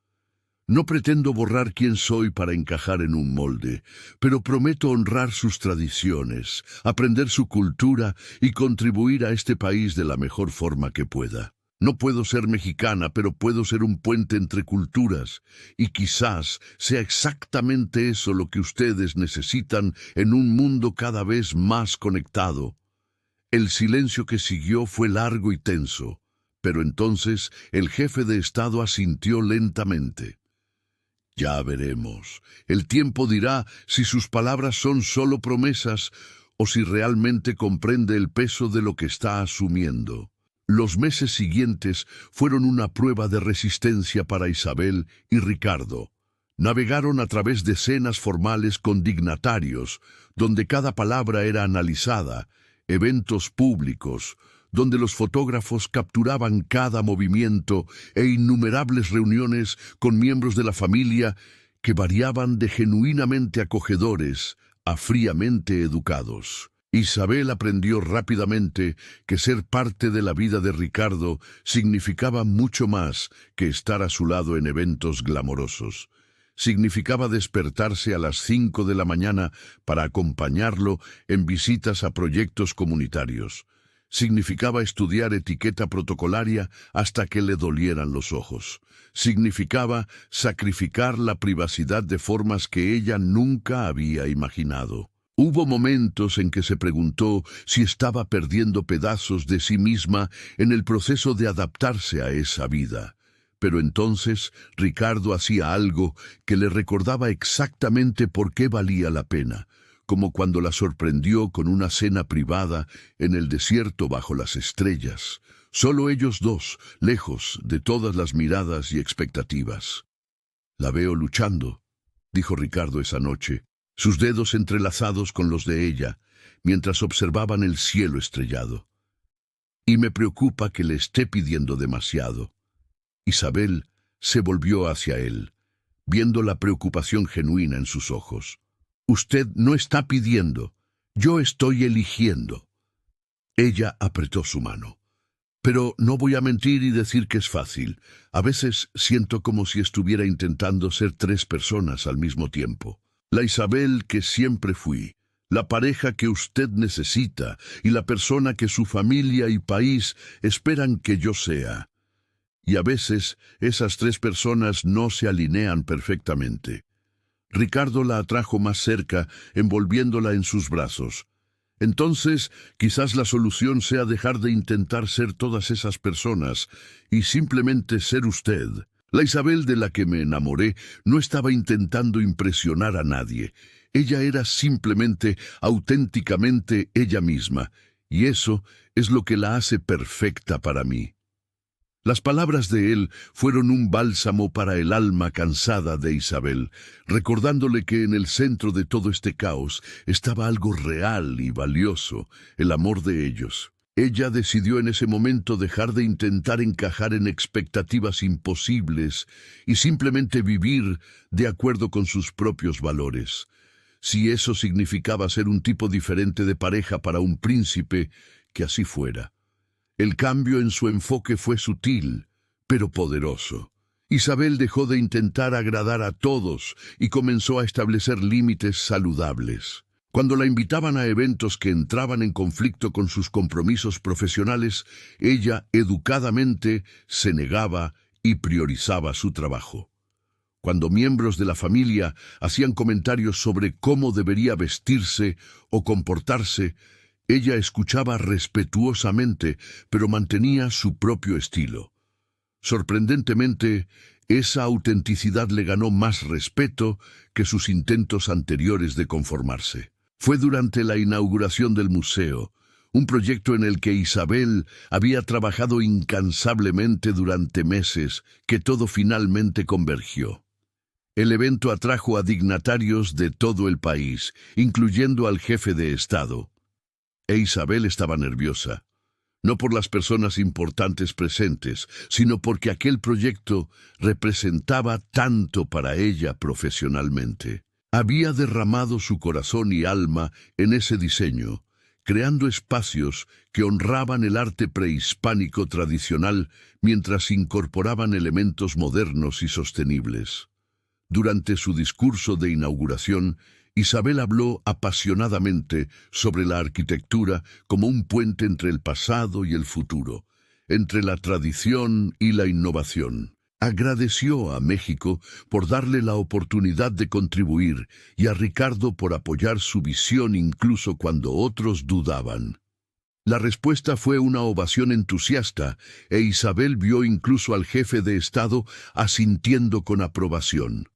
No pretendo borrar quién soy para encajar en un molde, pero prometo honrar sus tradiciones, aprender su cultura y contribuir a este país de la mejor forma que pueda. No puedo ser mexicana, pero puedo ser un puente entre culturas, y quizás sea exactamente eso lo que ustedes necesitan en un mundo cada vez más conectado. El silencio que siguió fue largo y tenso, pero entonces el jefe de Estado asintió lentamente. Ya veremos. El tiempo dirá si sus palabras son solo promesas o si realmente comprende el peso de lo que está asumiendo. Los meses siguientes fueron una prueba de resistencia para Isabel y Ricardo. Navegaron a través de cenas formales con dignatarios, donde cada palabra era analizada, eventos públicos, donde los fotógrafos capturaban cada movimiento e innumerables reuniones con miembros de la familia que variaban de genuinamente acogedores a fríamente educados. Isabel aprendió rápidamente que ser parte de la vida de Ricardo significaba mucho más que estar a su lado en eventos glamorosos. Significaba despertarse a las 5 de la mañana para acompañarlo en visitas a proyectos comunitarios. Significaba estudiar etiqueta protocolaria hasta que le dolieran los ojos. Significaba sacrificar la privacidad de formas que ella nunca había imaginado. Hubo momentos en que se preguntó si estaba perdiendo pedazos de sí misma en el proceso de adaptarse a esa vida. Pero entonces Ricardo hacía algo que le recordaba exactamente por qué valía la pena, como cuando la sorprendió con una cena privada en el desierto bajo las estrellas, solo ellos dos, lejos de todas las miradas y expectativas. «La veo luchando», dijo Ricardo esa noche, sus dedos entrelazados con los de ella, mientras observaban el cielo estrellado. «Y me preocupa que le esté pidiendo demasiado». Isabel se volvió hacia él, viendo la preocupación genuina en sus ojos. «Usted no está pidiendo, yo estoy eligiendo». Ella apretó su mano. «Pero no voy a mentir y decir que es fácil. A veces siento como si estuviera intentando ser 3 personas al mismo tiempo. La Isabel que siempre fui, la pareja que usted necesita y la persona que su familia y país esperan que yo sea. Y a veces esas 3 personas no se alinean perfectamente». Ricardo la atrajo más cerca, envolviéndola en sus brazos. «Entonces, quizás la solución sea dejar de intentar ser todas esas personas y simplemente ser usted. La Isabel de la que me enamoré no estaba intentando impresionar a nadie. Ella era simplemente, auténticamente ella misma, y eso es lo que la hace perfecta para mí». Las palabras de él fueron un bálsamo para el alma cansada de Isabel, recordándole que en el centro de todo este caos estaba algo real y valioso, el amor de ellos. Ella decidió en ese momento dejar de intentar encajar en expectativas imposibles y simplemente vivir de acuerdo con sus propios valores. Si eso significaba ser un tipo diferente de pareja para un príncipe, que así fuera. El cambio en su enfoque fue sutil, pero poderoso. Isabel dejó de intentar agradar a todos y comenzó a establecer límites saludables. Cuando la invitaban a eventos que entraban en conflicto con sus compromisos profesionales, ella educadamente se negaba y priorizaba su trabajo. Cuando miembros de la familia hacían comentarios sobre cómo debería vestirse o comportarse, ella escuchaba respetuosamente, pero mantenía su propio estilo. Sorprendentemente, Esa autenticidad le ganó más respeto que sus intentos anteriores de conformarse. Fue durante la inauguración del museo, un proyecto en el que Isabel había trabajado incansablemente durante meses, que todo finalmente convergió. El evento atrajo a dignatarios de todo el país, incluyendo al jefe de Estado. E Isabel estaba nerviosa, no por las personas importantes presentes, sino porque aquel proyecto representaba tanto para ella profesionalmente. Había derramado su corazón y alma en ese diseño, creando espacios que honraban el arte prehispánico tradicional mientras incorporaban elementos modernos y sostenibles. Durante su discurso de inauguración, Isabel habló apasionadamente sobre la arquitectura como un puente entre el pasado y el futuro, entre la tradición y la innovación. Agradeció a México por darle la oportunidad de contribuir y a Ricardo por apoyar su visión incluso cuando otros dudaban. La respuesta fue una ovación entusiasta e Isabel vio incluso al jefe de Estado asintiendo con aprobación.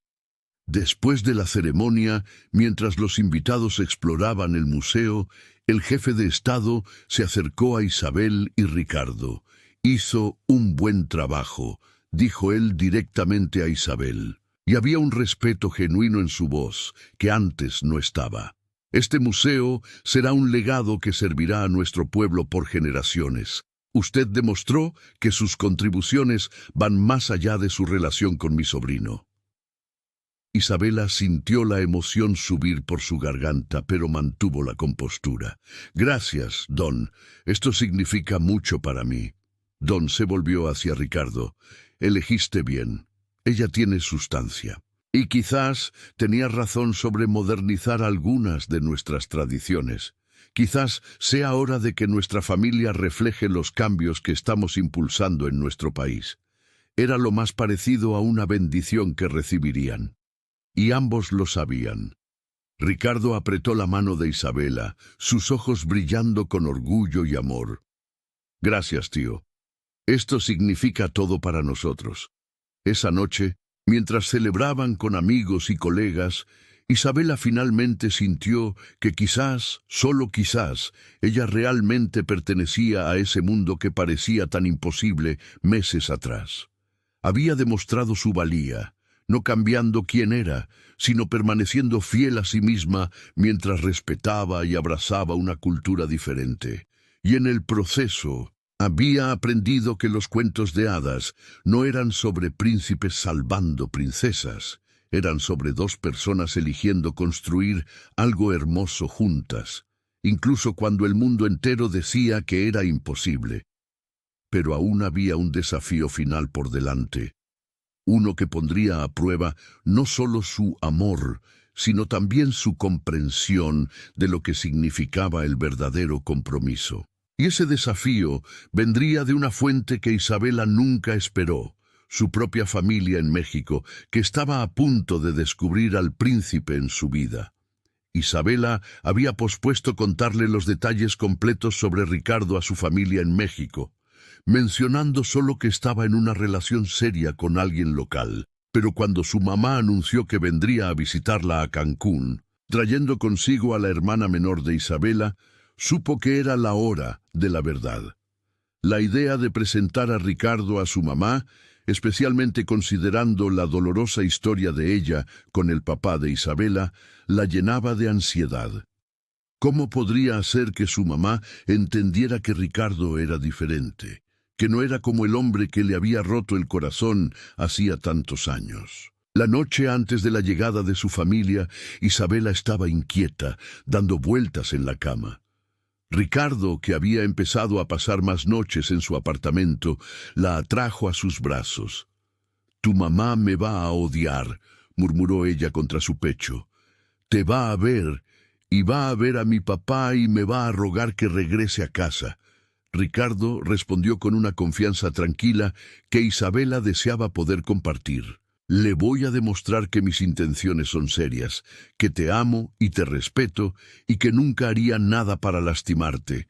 Después de la ceremonia, mientras los invitados exploraban el museo, el jefe de Estado se acercó a Isabel y Ricardo. «Hizo un buen trabajo», dijo él directamente a Isabel, y había un respeto genuino en su voz que antes no estaba. «Este museo será un legado que servirá a nuestro pueblo por generaciones. Usted demostró que sus contribuciones van más allá de su relación con mi sobrino». Isabela sintió la emoción subir por su garganta, pero mantuvo la compostura. «Gracias, Don. Esto significa mucho para mí». Don se volvió hacia Ricardo. «Elegiste bien. Ella tiene sustancia. Y quizás tenía razón sobre modernizar algunas de nuestras tradiciones. Quizás sea hora de que nuestra familia refleje los cambios que estamos impulsando en nuestro país». Era lo más parecido a una bendición que recibirían. Y ambos lo sabían. Ricardo apretó la mano de Isabela, sus ojos brillando con orgullo y amor. «Gracias, tío. Esto significa todo para nosotros». Esa noche, mientras celebraban con amigos y colegas, Isabela finalmente sintió que quizás, solo quizás, ella realmente pertenecía a ese mundo que parecía tan imposible meses atrás. Había demostrado su valía, no cambiando quién era, sino permaneciendo fiel a sí misma mientras respetaba y abrazaba una cultura diferente. Y en el proceso, había aprendido que los cuentos de hadas no eran sobre príncipes salvando princesas, eran sobre dos personas eligiendo construir algo hermoso juntas, incluso cuando el mundo entero decía que era imposible. Pero aún había un desafío final por delante. Uno que pondría a prueba no solo su amor, sino también su comprensión de lo que significaba el verdadero compromiso. Y ese desafío vendría de una fuente que Isabela nunca esperó, su propia familia en México, que estaba a punto de descubrir al príncipe en su vida. Isabela había pospuesto contarle los detalles completos sobre Ricardo a su familia en México, mencionando solo que estaba en una relación seria con alguien local. Pero cuando su mamá anunció que vendría a visitarla a Cancún, trayendo consigo a la hermana menor de Isabela, supo que era la hora de la verdad. La idea de presentar a Ricardo a su mamá, especialmente considerando la dolorosa historia de ella con el papá de Isabela, la llenaba de ansiedad. ¿Cómo podría hacer que su mamá entendiera que Ricardo era diferente, que no era como el hombre que le había roto el corazón hacía tantos años? La noche antes de la llegada de su familia, Isabela estaba inquieta, dando vueltas en la cama. Ricardo, que había empezado a pasar más noches en su apartamento, la atrajo a sus brazos. «Tu mamá me va a odiar», murmuró ella contra su pecho. «Te va a ver, y va a ver a mi papá y me va a rogar que regrese a casa». Ricardo respondió con una confianza tranquila que Isabela deseaba poder compartir. «Le voy a demostrar que mis intenciones son serias, que te amo y te respeto y que nunca haría nada para lastimarte.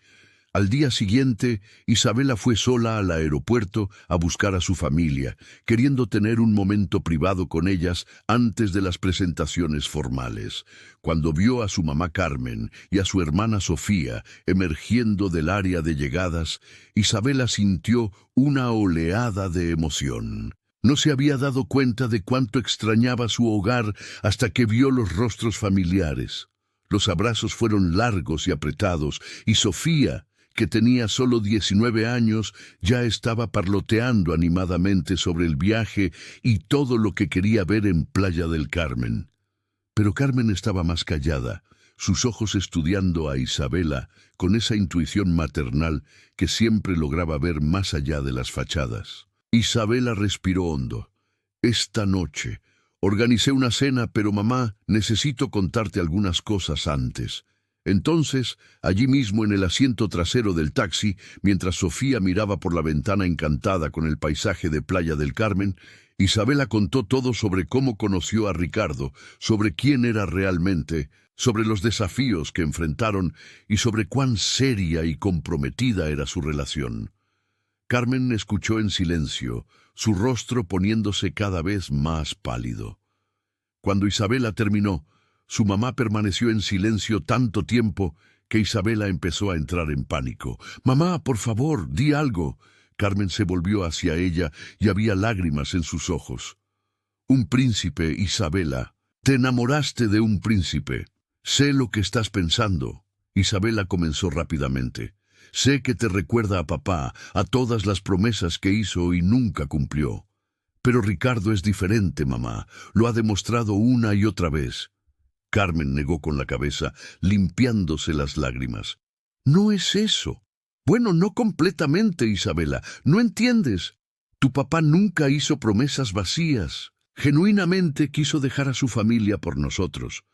Al día siguiente, Isabela fue sola al aeropuerto a buscar a su familia, queriendo tener un momento privado con ellas antes de las presentaciones formales. Cuando vio a su mamá Carmen y a su hermana Sofía emergiendo del área de llegadas, Isabela sintió una oleada de emoción. No se había dado cuenta de cuánto extrañaba su hogar hasta que vio los rostros familiares. Los abrazos fueron largos y apretados, y Sofía, que tenía solo 19 años, ya estaba parloteando animadamente sobre el viaje y todo lo que quería ver en Playa del Carmen. Pero Carmen estaba más callada, sus ojos estudiando a Isabela con esa intuición maternal que siempre lograba ver más allá de las fachadas. Isabela respiró hondo. Esta noche organicé una cena, pero mamá, necesito contarte algunas cosas antes. Entonces, allí mismo en el asiento trasero del taxi, mientras Sofía miraba por la ventana encantada con el paisaje de Playa del Carmen, Isabela contó todo sobre cómo conoció a Ricardo, sobre quién era realmente, sobre los desafíos que enfrentaron y sobre cuán seria y comprometida era su relación. Carmen escuchó en silencio, su rostro poniéndose cada vez más pálido. Cuando Isabela terminó, su mamá permaneció en silencio tanto tiempo que Isabela empezó a entrar en pánico. «Mamá, por favor, di algo». Carmen se volvió hacia ella y había lágrimas en sus ojos. «Un príncipe, Isabela. Te enamoraste de un príncipe. Sé lo que estás pensando». Isabela comenzó rápidamente. «Sé que te recuerda a papá, a todas las promesas que hizo y nunca cumplió. Pero Ricardo es diferente, mamá. Lo ha demostrado una y otra vez». Carmen negó con la cabeza, limpiándose las lágrimas. «No es eso». «Bueno, no completamente, Isabela. No entiendes. Tu papá nunca hizo promesas vacías. Genuinamente quiso dejar a su familia por nosotros.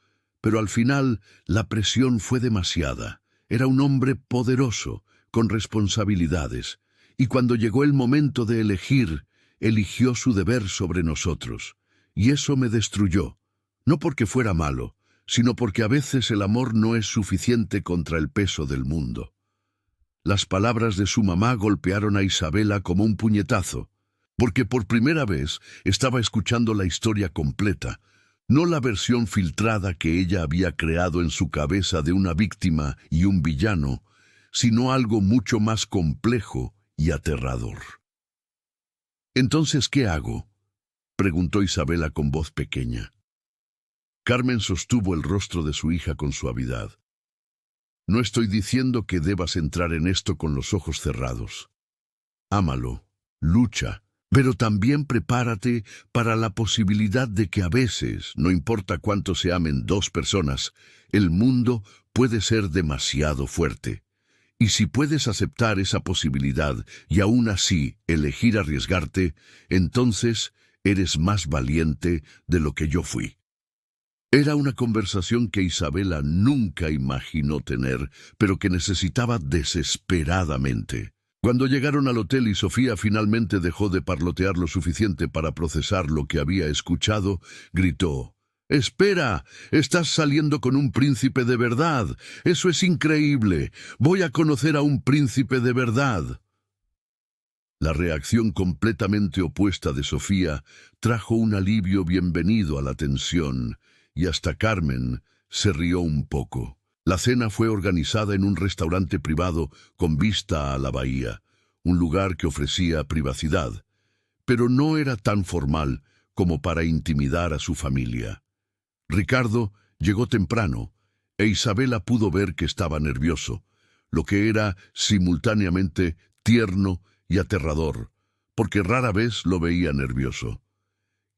Pero al final la presión fue demasiada. Era un hombre poderoso, con responsabilidades. Y cuando llegó el momento de elegir, eligió su deber sobre nosotros. Y eso me destruyó. No porque fuera malo, sino porque a veces el amor no es suficiente contra el peso del mundo». Las palabras de su mamá golpearon a Isabela como un puñetazo, porque por primera vez estaba escuchando la historia completa, no la versión filtrada que ella había creado en su cabeza de una víctima y un villano, sino algo mucho más complejo y aterrador. «¿Entonces qué hago?», preguntó Isabela con voz pequeña. Carmen sostuvo el rostro de su hija con suavidad. «No estoy diciendo que debas entrar en esto con los ojos cerrados. Ámalo, lucha, pero también prepárate para la posibilidad de que a veces, no importa cuánto se amen dos personas, el mundo puede ser demasiado fuerte. Y si puedes aceptar esa posibilidad y aún así elegir arriesgarte, entonces eres más valiente de lo que yo fui». Era una conversación que Isabela nunca imaginó tener, pero que necesitaba desesperadamente. Cuando llegaron al hotel y Sofía finalmente dejó de parlotear lo suficiente para procesar lo que había escuchado, gritó: «¡Espera! ¡Estás saliendo con un príncipe de verdad! ¡Eso es increíble! ¡Voy a conocer a un príncipe de verdad!». La reacción completamente opuesta de Sofía trajo un alivio bienvenido a la tensión, y hasta Carmen se rió un poco. La cena fue organizada en un restaurante privado con vista a la bahía, un lugar que ofrecía privacidad, pero no era tan formal como para intimidar a su familia. Ricardo llegó temprano, e Isabela pudo ver que estaba nervioso, lo que era simultáneamente tierno y aterrador, porque rara vez lo veía nervioso.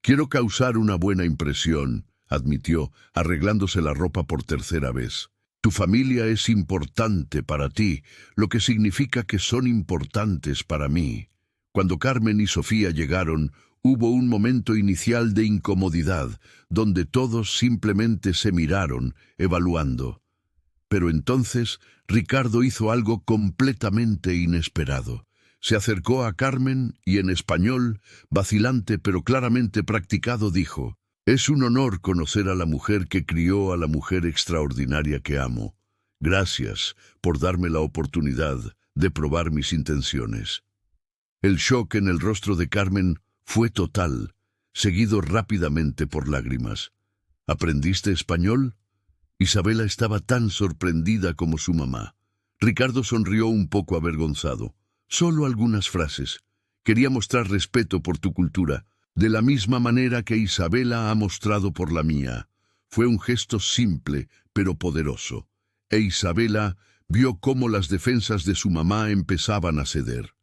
«Quiero causar una buena impresión», admitió, arreglándose la ropa por tercera vez. «Tu familia es importante para ti, lo que significa que son importantes para mí». Cuando Carmen y Sofía llegaron, hubo un momento inicial de incomodidad, donde todos simplemente se miraron, evaluando. Pero entonces Ricardo hizo algo completamente inesperado. Se acercó a Carmen y en español, vacilante pero claramente practicado, dijo: «Es un honor conocer a la mujer que crió a la mujer extraordinaria que amo. Gracias por darme la oportunidad de probar mis intenciones. El shock en el rostro de Carmen fue total, seguido rápidamente por lágrimas. ¿Aprendiste español? Isabela estaba tan sorprendida como su mamá. Ricardo sonrió un poco avergonzado. Solo algunas frases. Quería mostrar respeto por tu cultura, de la misma manera que Isabela ha mostrado por la mía. Fue un gesto simple, pero poderoso. E Isabela vio cómo las defensas de su mamá empezaban a ceder.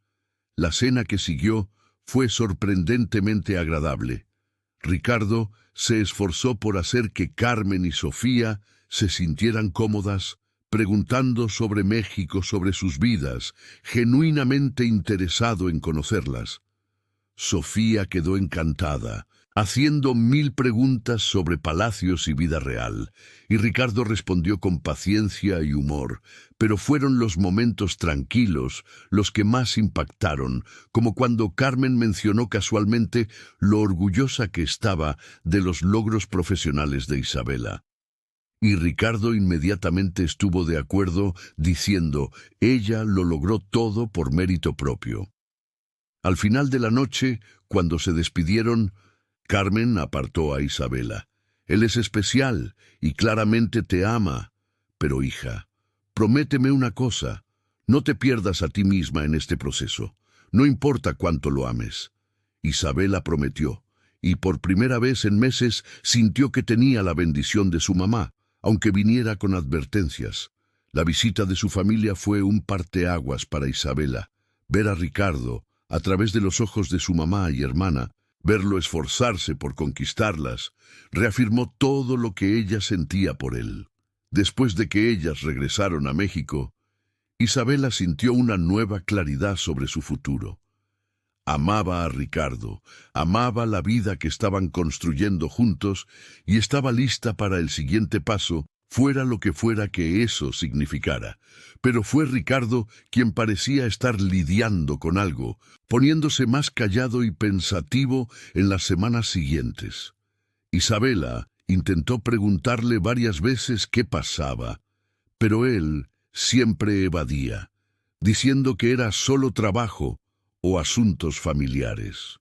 La cena que siguió fue sorprendentemente agradable. Ricardo se esforzó por hacer que Carmen y Sofía se sintieran cómodas, preguntando sobre México, sobre sus vidas, genuinamente interesado en conocerlas. Sofía quedó encantada, haciendo 1000 preguntas sobre palacios y vida real, y Ricardo respondió con paciencia y humor, pero fueron los momentos tranquilos los que más impactaron, como cuando Carmen mencionó casualmente lo orgullosa que estaba de los logros profesionales de Isabela. Y Ricardo inmediatamente estuvo de acuerdo, diciendo, ella lo logró todo por mérito propio. Al final de la noche, cuando se despidieron, Carmen apartó a Isabela. Él es especial y claramente te ama. Pero, hija, prométeme una cosa. No te pierdas a ti misma en este proceso. No importa cuánto lo ames. Isabela prometió, y por primera vez en meses sintió que tenía la bendición de su mamá, aunque viniera con advertencias. La visita de su familia fue un parteaguas para Isabela. Ver a Ricardo, a través de los ojos de su mamá y hermana, verlo esforzarse por conquistarlas, reafirmó todo lo que ella sentía por él. Después de que ellas regresaron a México, Isabela sintió una nueva claridad sobre su futuro. Amaba a Ricardo, amaba la vida que estaban construyendo juntos y estaba lista para el siguiente paso, fuera lo que fuera que eso significara. Pero fue Ricardo quien parecía estar lidiando con algo, poniéndose más callado y pensativo en las semanas siguientes. Isabela intentó preguntarle varias veces qué pasaba, pero él siempre evadía, diciendo que era solo trabajo o asuntos familiares.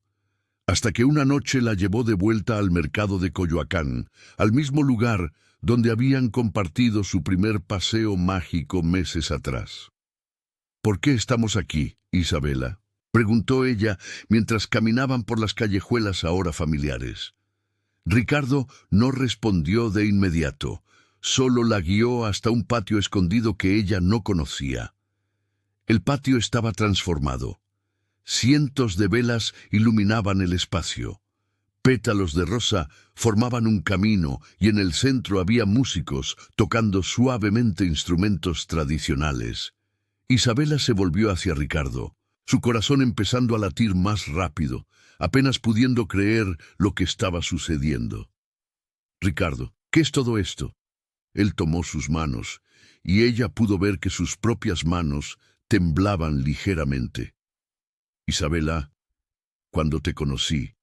Hasta que una noche la llevó de vuelta al mercado de Coyoacán, al mismo lugar donde habían compartido su primer paseo mágico meses atrás. ¿Por qué estamos aquí, Isabela?, preguntó ella mientras caminaban por las callejuelas ahora familiares. Ricardo no respondió de inmediato, solo la guió hasta un patio escondido que ella no conocía. El patio estaba transformado. Cientos de velas iluminaban el espacio. Pétalos de rosa formaban un camino y en el centro había músicos tocando suavemente instrumentos tradicionales. Isabela se volvió hacia Ricardo, su corazón empezando a latir más rápido, apenas pudiendo creer lo que estaba sucediendo. Ricardo, ¿qué es todo esto? Él tomó sus manos, y ella pudo ver que sus propias manos temblaban ligeramente. Isabela, cuando te conocí,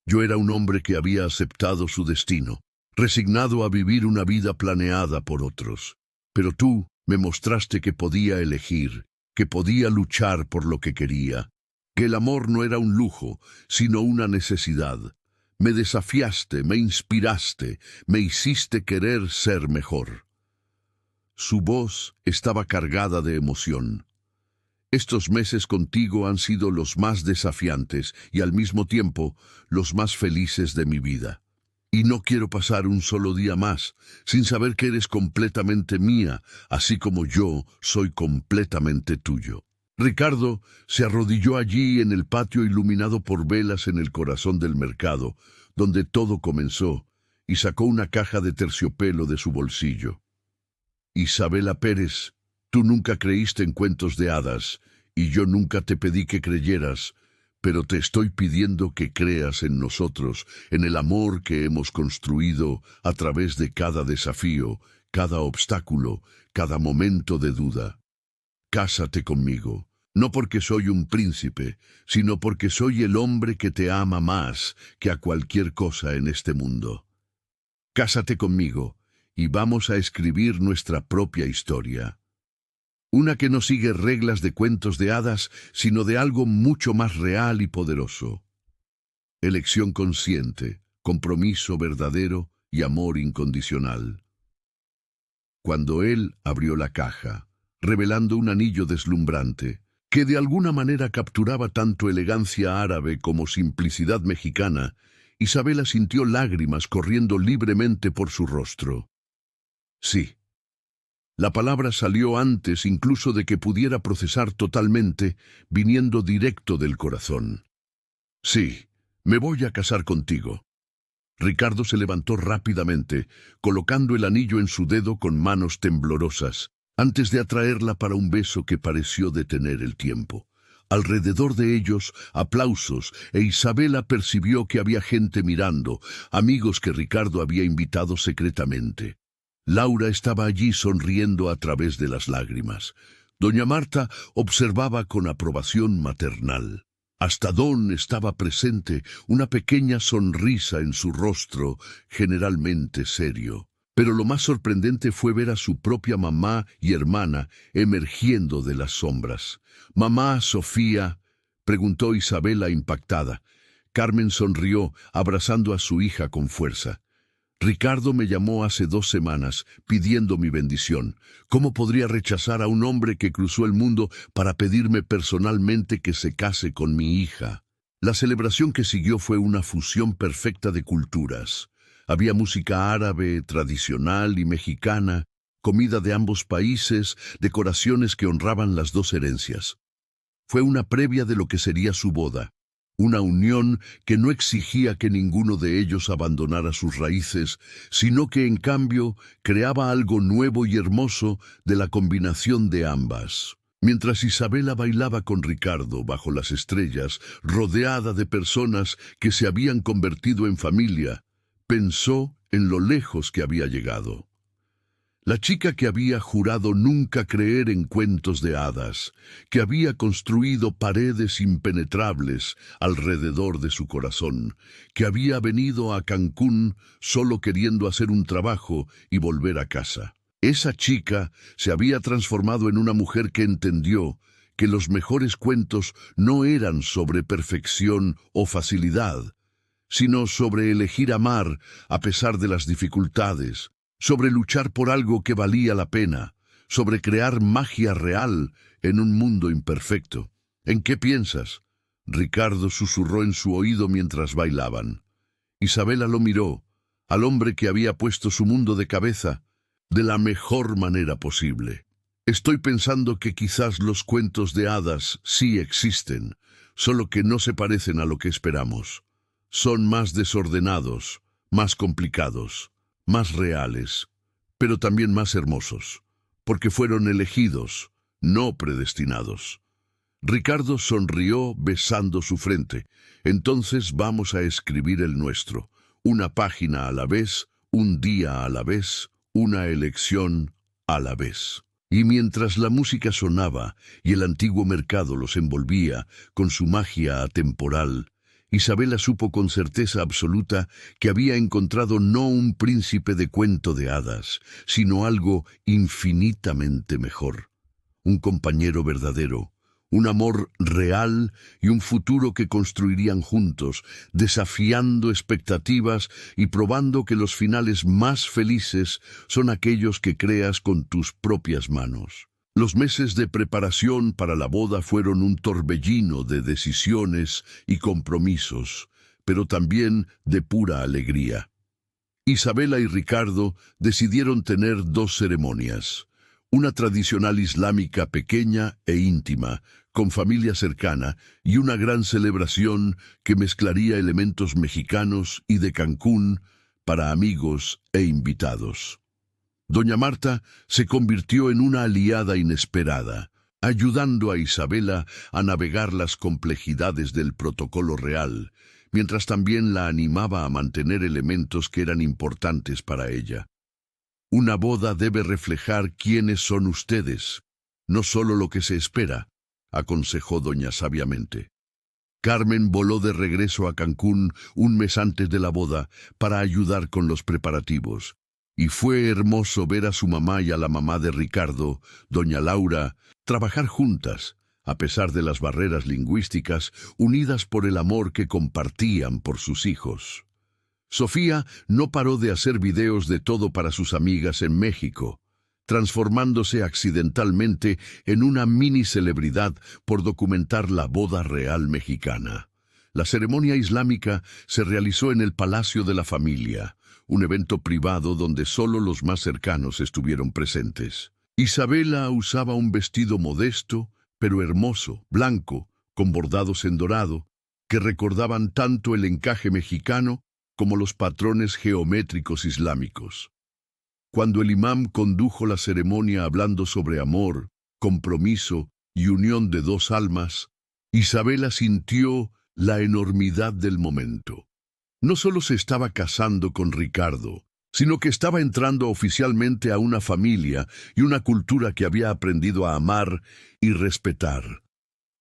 yo era un hombre que había aceptado su destino, resignado a vivir una vida planeada por otros. Pero tú me mostraste que podía elegir, que podía luchar por lo que quería, que el amor no era un lujo, sino una necesidad. Me desafiaste, me inspiraste, me hiciste querer ser mejor. Su voz estaba cargada de emoción. Estos meses contigo han sido los más desafiantes y al mismo tiempo los más felices de mi vida. Y no quiero pasar un solo día más sin saber que eres completamente mía, así como yo soy completamente tuyo. Ricardo se arrodilló allí en el patio iluminado por velas en el corazón del mercado, donde todo comenzó, y sacó una caja de terciopelo de su bolsillo. Isabela Pérez, tú nunca creíste en cuentos de hadas, y yo nunca te pedí que creyeras, pero te estoy pidiendo que creas en nosotros, en el amor que hemos construido a través de cada desafío, cada obstáculo, cada momento de duda. Cásate conmigo, no porque soy un príncipe, sino porque soy el hombre que te ama más que a cualquier cosa en este mundo. Cásate conmigo, y vamos a escribir nuestra propia historia. Una que no sigue reglas de cuentos de hadas, sino de algo mucho más real y poderoso. Elección consciente, compromiso verdadero y amor incondicional. Cuando él abrió la caja, revelando un anillo deslumbrante, que de alguna manera capturaba tanto elegancia árabe como simplicidad mexicana, Isabela sintió lágrimas corriendo libremente por su rostro. Sí. La palabra salió antes incluso de que pudiera procesar totalmente, viniendo directo del corazón. Sí, me voy a casar contigo. Ricardo se levantó rápidamente, colocando el anillo en su dedo con manos temblorosas, antes de atraerla para un beso que pareció detener el tiempo. Alrededor de ellos, aplausos, e Isabela percibió que había gente mirando, amigos que Ricardo había invitado secretamente. Laura estaba allí sonriendo a través de las lágrimas. Doña Marta observaba con aprobación maternal. Hasta Don estaba presente, una pequeña sonrisa en su rostro, generalmente serio. Pero lo más sorprendente fue ver a su propia mamá y hermana emergiendo de las sombras. «Mamá, Sofía», preguntó Isabela impactada. Carmen sonrió, abrazando a su hija con fuerza. «Ricardo me llamó hace 2 semanas, pidiendo mi bendición. ¿Cómo podría rechazar a un hombre que cruzó el mundo para pedirme personalmente que se case con mi hija?» La celebración que siguió fue una fusión perfecta de culturas. Había música árabe, tradicional y mexicana, comida de ambos países, decoraciones que honraban las 2 herencias. Fue una previa de lo que sería su boda. Una unión que no exigía que ninguno de ellos abandonara sus raíces, sino que en cambio creaba algo nuevo y hermoso de la combinación de ambas. Mientras Isabela bailaba con Ricardo bajo las estrellas, rodeada de personas que se habían convertido en familia, pensó en lo lejos que había llegado. La chica que había jurado nunca creer en cuentos de hadas, que había construido paredes impenetrables alrededor de su corazón, que había venido a Cancún solo queriendo hacer un trabajo y volver a casa. Esa chica se había transformado en una mujer que entendió que los mejores cuentos no eran sobre perfección o facilidad, sino sobre elegir amar a pesar de las dificultades, sobre luchar por algo que valía la pena, sobre crear magia real en un mundo imperfecto. ¿En qué piensas?, Ricardo susurró en su oído mientras bailaban. Isabela lo miró, al hombre que había puesto su mundo de cabeza, de la mejor manera posible. Estoy pensando que quizás los cuentos de hadas sí existen, solo que no se parecen a lo que esperamos. Son más desordenados, más complicados, más reales, pero también más hermosos, porque fueron elegidos, no predestinados. Ricardo sonrió besando su frente. Entonces vamos a escribir el nuestro, una página a la vez, un día a la vez, una elección a la vez. Y mientras la música sonaba y el antiguo mercado los envolvía con su magia atemporal, Isabela supo con certeza absoluta que había encontrado no un príncipe de cuento de hadas, sino algo infinitamente mejor. Un compañero verdadero, un amor real y un futuro que construirían juntos, desafiando expectativas y probando que los finales más felices son aquellos que creas con tus propias manos. Los meses de preparación para la boda fueron un torbellino de decisiones y compromisos, pero también de pura alegría. Isabela y Ricardo decidieron tener 2 ceremonias, una tradicional islámica pequeña e íntima, con familia cercana, y una gran celebración que mezclaría elementos mexicanos y de Cancún para amigos e invitados. Doña Marta se convirtió en una aliada inesperada, ayudando a Isabela a navegar las complejidades del protocolo real, mientras también la animaba a mantener elementos que eran importantes para ella. Una boda debe reflejar quiénes son ustedes, no solo lo que se espera, aconsejó doña sabiamente. Carmen voló de regreso a Cancún un mes antes de la boda para ayudar con los preparativos. Y fue hermoso ver a su mamá y a la mamá de Ricardo, doña Laura, trabajar juntas, a pesar de las barreras lingüísticas, unidas por el amor que compartían por sus hijos. Sofía no paró de hacer videos de todo para sus amigas en México, transformándose accidentalmente en una mini celebridad por documentar la boda real mexicana. La ceremonia islámica se realizó en el Palacio de la Familia, un evento privado donde solo los más cercanos estuvieron presentes. Isabela usaba un vestido modesto, pero hermoso, blanco, con bordados en dorado, que recordaban tanto el encaje mexicano como los patrones geométricos islámicos. Cuando el imam condujo la ceremonia hablando sobre amor, compromiso y unión de dos almas, Isabela sintió la enormidad del momento. No solo se estaba casando con Ricardo, sino que estaba entrando oficialmente a una familia y una cultura que había aprendido a amar y respetar.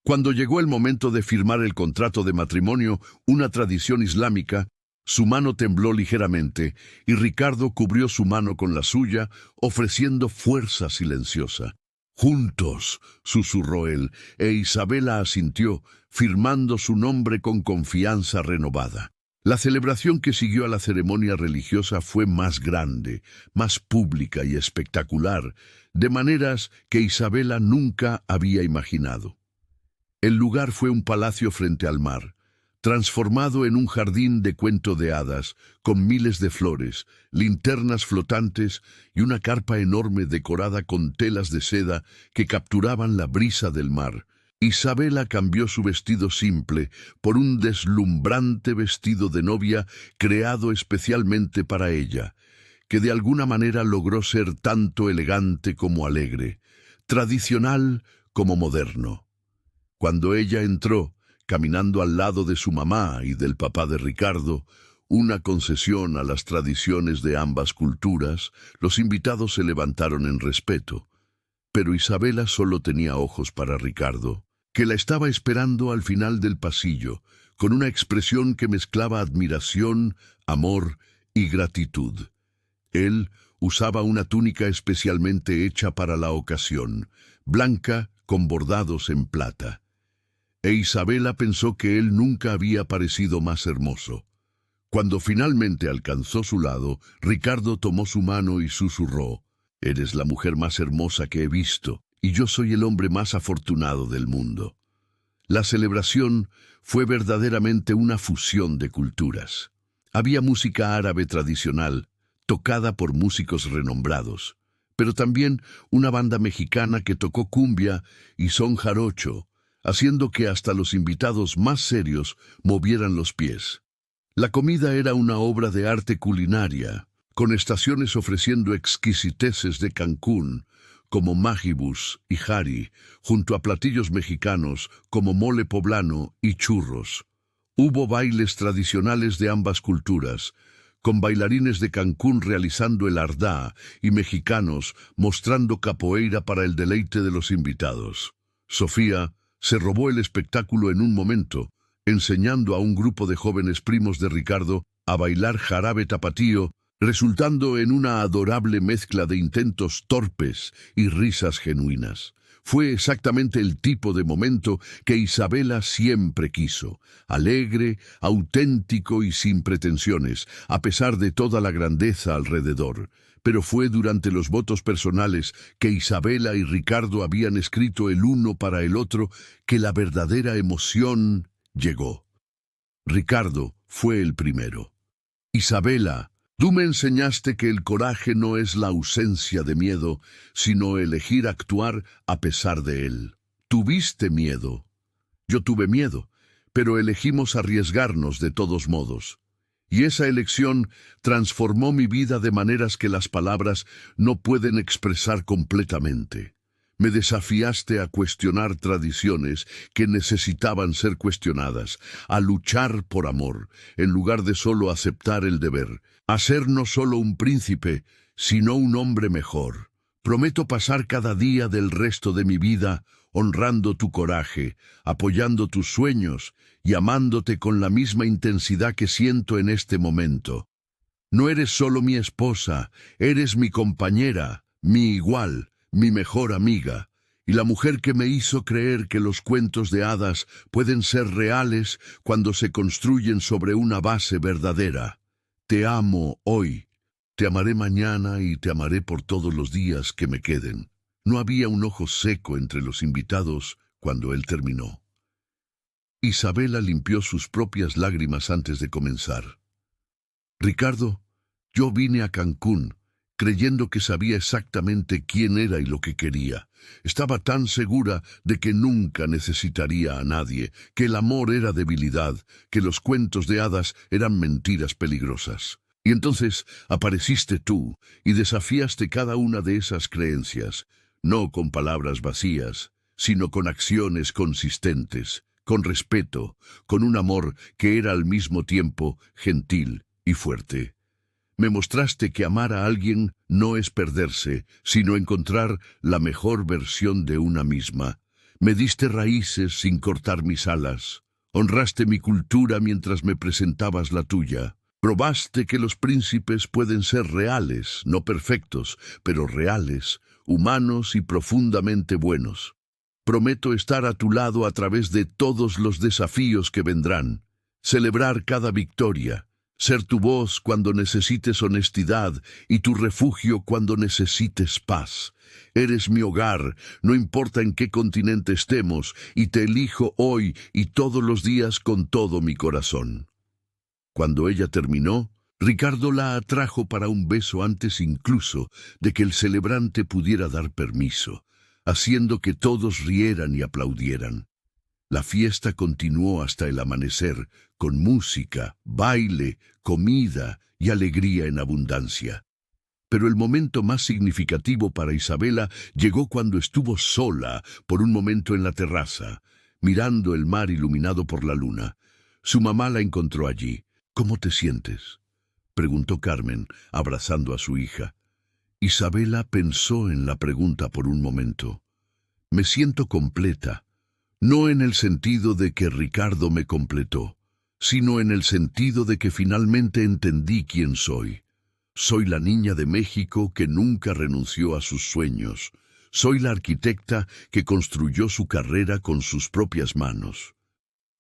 Cuando llegó el momento de firmar el contrato de matrimonio, una tradición islámica, su mano tembló ligeramente y Ricardo cubrió su mano con la suya, ofreciendo fuerza silenciosa. «Juntos», susurró él, e Isabela asintió, firmando su nombre con confianza renovada. La celebración que siguió a la ceremonia religiosa fue más grande, más pública y espectacular, de maneras que Isabela nunca había imaginado. El lugar fue un palacio frente al mar, transformado en un jardín de cuento de hadas, con miles de flores, linternas flotantes y una carpa enorme decorada con telas de seda que capturaban la brisa del mar. Isabela cambió su vestido simple por un deslumbrante vestido de novia creado especialmente para ella, que de alguna manera logró ser tanto elegante como alegre, tradicional como moderno. Cuando ella entró, caminando al lado de su mamá y del papá de Ricardo, una concesión a las tradiciones de ambas culturas, los invitados se levantaron en respeto. Pero Isabela solo tenía ojos para Ricardo, que la estaba esperando al final del pasillo, con una expresión que mezclaba admiración, amor y gratitud. Él usaba una túnica especialmente hecha para la ocasión, blanca con bordados en plata. E Isabela pensó que él nunca había parecido más hermoso. Cuando finalmente alcanzó su lado, Ricardo tomó su mano y susurró: «Eres la mujer más hermosa que he visto, y yo soy el hombre más afortunado del mundo». La celebración fue verdaderamente una fusión de culturas. Había música árabe tradicional, tocada por músicos renombrados, pero también una banda mexicana que tocó cumbia y son jarocho, haciendo que hasta los invitados más serios movieran los pies. La comida era una obra de arte culinaria, con estaciones ofreciendo exquisiteces de Cancún, como mágibus y jari, junto a platillos mexicanos como mole poblano y churros. Hubo bailes tradicionales de ambas culturas, con bailarines de Cancún realizando el ardá y mexicanos mostrando capoeira para el deleite de los invitados. Sofía se robó el espectáculo en un momento, enseñando a un grupo de jóvenes primos de Ricardo a bailar jarabe tapatío, resultando en una adorable mezcla de intentos torpes y risas genuinas. Fue exactamente el tipo de momento que Isabela siempre quiso, alegre, auténtico y sin pretensiones, a pesar de toda la grandeza alrededor. Pero fue durante los votos personales que Isabela y Ricardo habían escrito el uno para el otro que la verdadera emoción llegó. Ricardo fue el primero. «Isabela, tú me enseñaste que el coraje no es la ausencia de miedo, sino elegir actuar a pesar de él. Tuviste miedo. Yo tuve miedo, pero elegimos arriesgarnos de todos modos. Y esa elección transformó mi vida de maneras que las palabras no pueden expresar completamente. Me desafiaste a cuestionar tradiciones que necesitaban ser cuestionadas, a luchar por amor, en lugar de solo aceptar el deber, a ser no solo un príncipe, sino un hombre mejor. Prometo pasar cada día del resto de mi vida honrando tu coraje, apoyando tus sueños y amándote con la misma intensidad que siento en este momento». No eres solo mi esposa, eres mi compañera, mi igual, mi mejor amiga, y la mujer que me hizo creer que los cuentos de hadas pueden ser reales cuando se construyen sobre una base verdadera. Te amo hoy, te amaré mañana y te amaré por todos los días que me queden. No había un ojo seco entre los invitados cuando él terminó. Isabela limpió sus propias lágrimas antes de comenzar. Ricardo, yo vine a Cancún, creyendo que sabía exactamente quién era y lo que quería. Estaba tan segura de que nunca necesitaría a nadie, que el amor era debilidad, que los cuentos de hadas eran mentiras peligrosas. Y entonces apareciste tú y desafiaste cada una de esas creencias, no con palabras vacías, sino con acciones consistentes, con respeto, con un amor que era al mismo tiempo gentil y fuerte. Me mostraste que amar a alguien no es perderse, sino encontrar la mejor versión de una misma. Me diste raíces sin cortar mis alas. Honraste mi cultura mientras me presentabas la tuya. Probaste que los príncipes pueden ser reales, no perfectos, pero reales, humanos y profundamente buenos. Prometo estar a tu lado a través de todos los desafíos que vendrán. Celebrar cada victoria. Ser tu voz cuando necesites honestidad y tu refugio cuando necesites paz. Eres mi hogar, no importa en qué continente estemos, y te elijo hoy y todos los días con todo mi corazón. Cuando ella terminó, Ricardo la atrajo para un beso antes incluso de que el celebrante pudiera dar permiso, haciendo que todos rieran y aplaudieran. La fiesta continuó hasta el amanecer, con música, baile, comida y alegría en abundancia. Pero el momento más significativo para Isabela llegó cuando estuvo sola por un momento en la terraza, mirando el mar iluminado por la luna. Su mamá la encontró allí. «¿Cómo te sientes?», preguntó Carmen, abrazando a su hija. Isabela pensó en la pregunta por un momento. «Me siento completa». No en el sentido de que Ricardo me completó, sino en el sentido de que finalmente entendí quién soy. Soy la niña de México que nunca renunció a sus sueños. Soy la arquitecta que construyó su carrera con sus propias manos.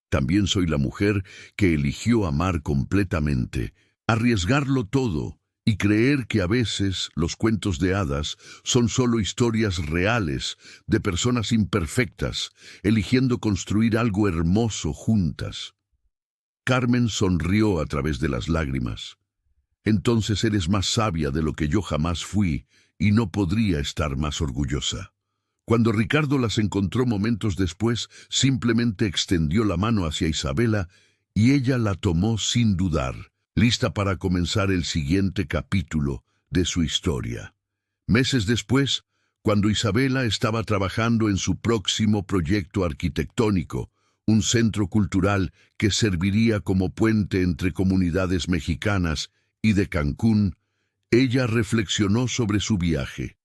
También soy la mujer que eligió amar completamente, arriesgarlo todo, y creer que a veces los cuentos de hadas son solo historias reales de personas imperfectas, eligiendo construir algo hermoso juntas. Carmen sonrió a través de las lágrimas. «Entonces eres más sabia de lo que yo jamás fui, y no podría estar más orgullosa». Cuando Ricardo las encontró momentos después, simplemente extendió la mano hacia Isabela y ella la tomó sin dudar, lista para comenzar el siguiente capítulo de su historia. Meses después, cuando Isabela estaba trabajando en su próximo proyecto arquitectónico, un centro cultural que serviría como puente entre comunidades mexicanas y de Cancún, ella reflexionó sobre su viaje.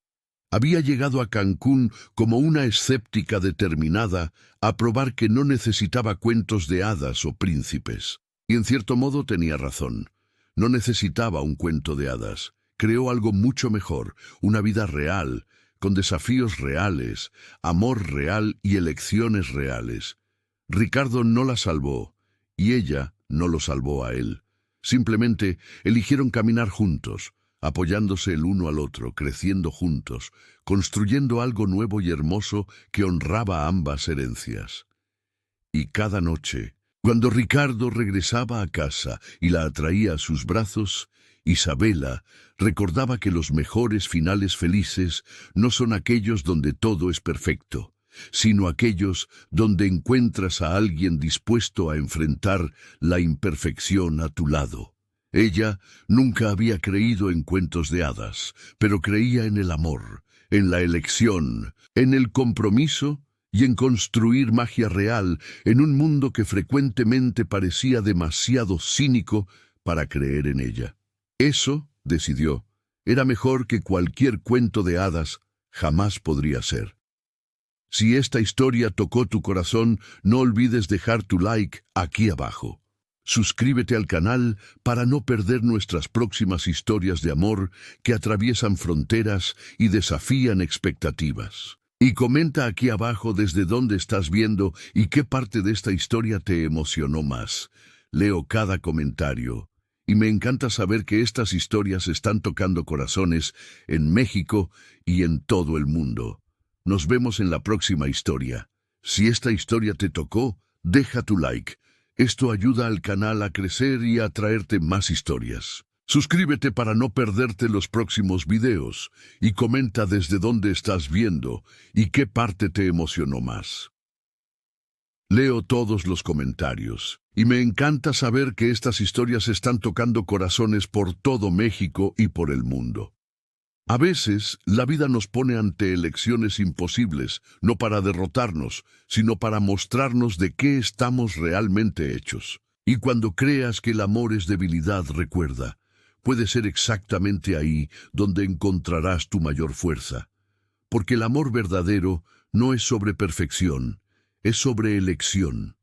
Había llegado a Cancún como una escéptica determinada a probar que no necesitaba cuentos de hadas o príncipes. Y en cierto modo tenía razón. No necesitaba un cuento de hadas. Creó algo mucho mejor, una vida real, con desafíos reales, amor real y elecciones reales. Ricardo no la salvó, y ella no lo salvó a él. Simplemente eligieron caminar juntos, apoyándose el uno al otro, creciendo juntos, construyendo algo nuevo y hermoso que honraba ambas herencias. Y cada noche, cuando Ricardo regresaba a casa y la atraía a sus brazos, Isabela recordaba que los mejores finales felices no son aquellos donde todo es perfecto, sino aquellos donde encuentras a alguien dispuesto a enfrentar la imperfección a tu lado. Ella nunca había creído en cuentos de hadas, pero creía en el amor, en la elección, en el compromiso y en construir magia real en un mundo que frecuentemente parecía demasiado cínico para creer en ella. Eso, decidió, era mejor que cualquier cuento de hadas jamás podría ser. Si esta historia tocó tu corazón, no olvides dejar tu like aquí abajo. Suscríbete al canal para no perder nuestras próximas historias de amor que atraviesan fronteras y desafían expectativas. Y comenta aquí abajo desde dónde estás viendo y qué parte de esta historia te emocionó más. Leo cada comentario. Y me encanta saber que estas historias están tocando corazones en México y en todo el mundo. Nos vemos en la próxima historia. Si esta historia te tocó, deja tu like. Esto ayuda al canal a crecer y a traerte más historias. Suscríbete para no perderte los próximos videos y comenta desde dónde estás viendo y qué parte te emocionó más. Leo todos los comentarios y me encanta saber que estas historias están tocando corazones por todo México y por el mundo. A veces, la vida nos pone ante elecciones imposibles, no para derrotarnos, sino para mostrarnos de qué estamos realmente hechos. Y cuando creas que el amor es debilidad, recuerda, puede ser exactamente ahí donde encontrarás tu mayor fuerza. Porque el amor verdadero no es sobre perfección, es sobre elección.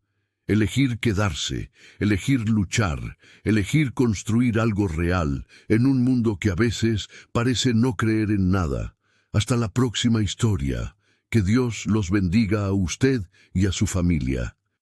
Elegir quedarse, elegir luchar, elegir construir algo real en un mundo que a veces parece no creer en nada. Hasta la próxima historia. Que Dios los bendiga a usted y a su familia.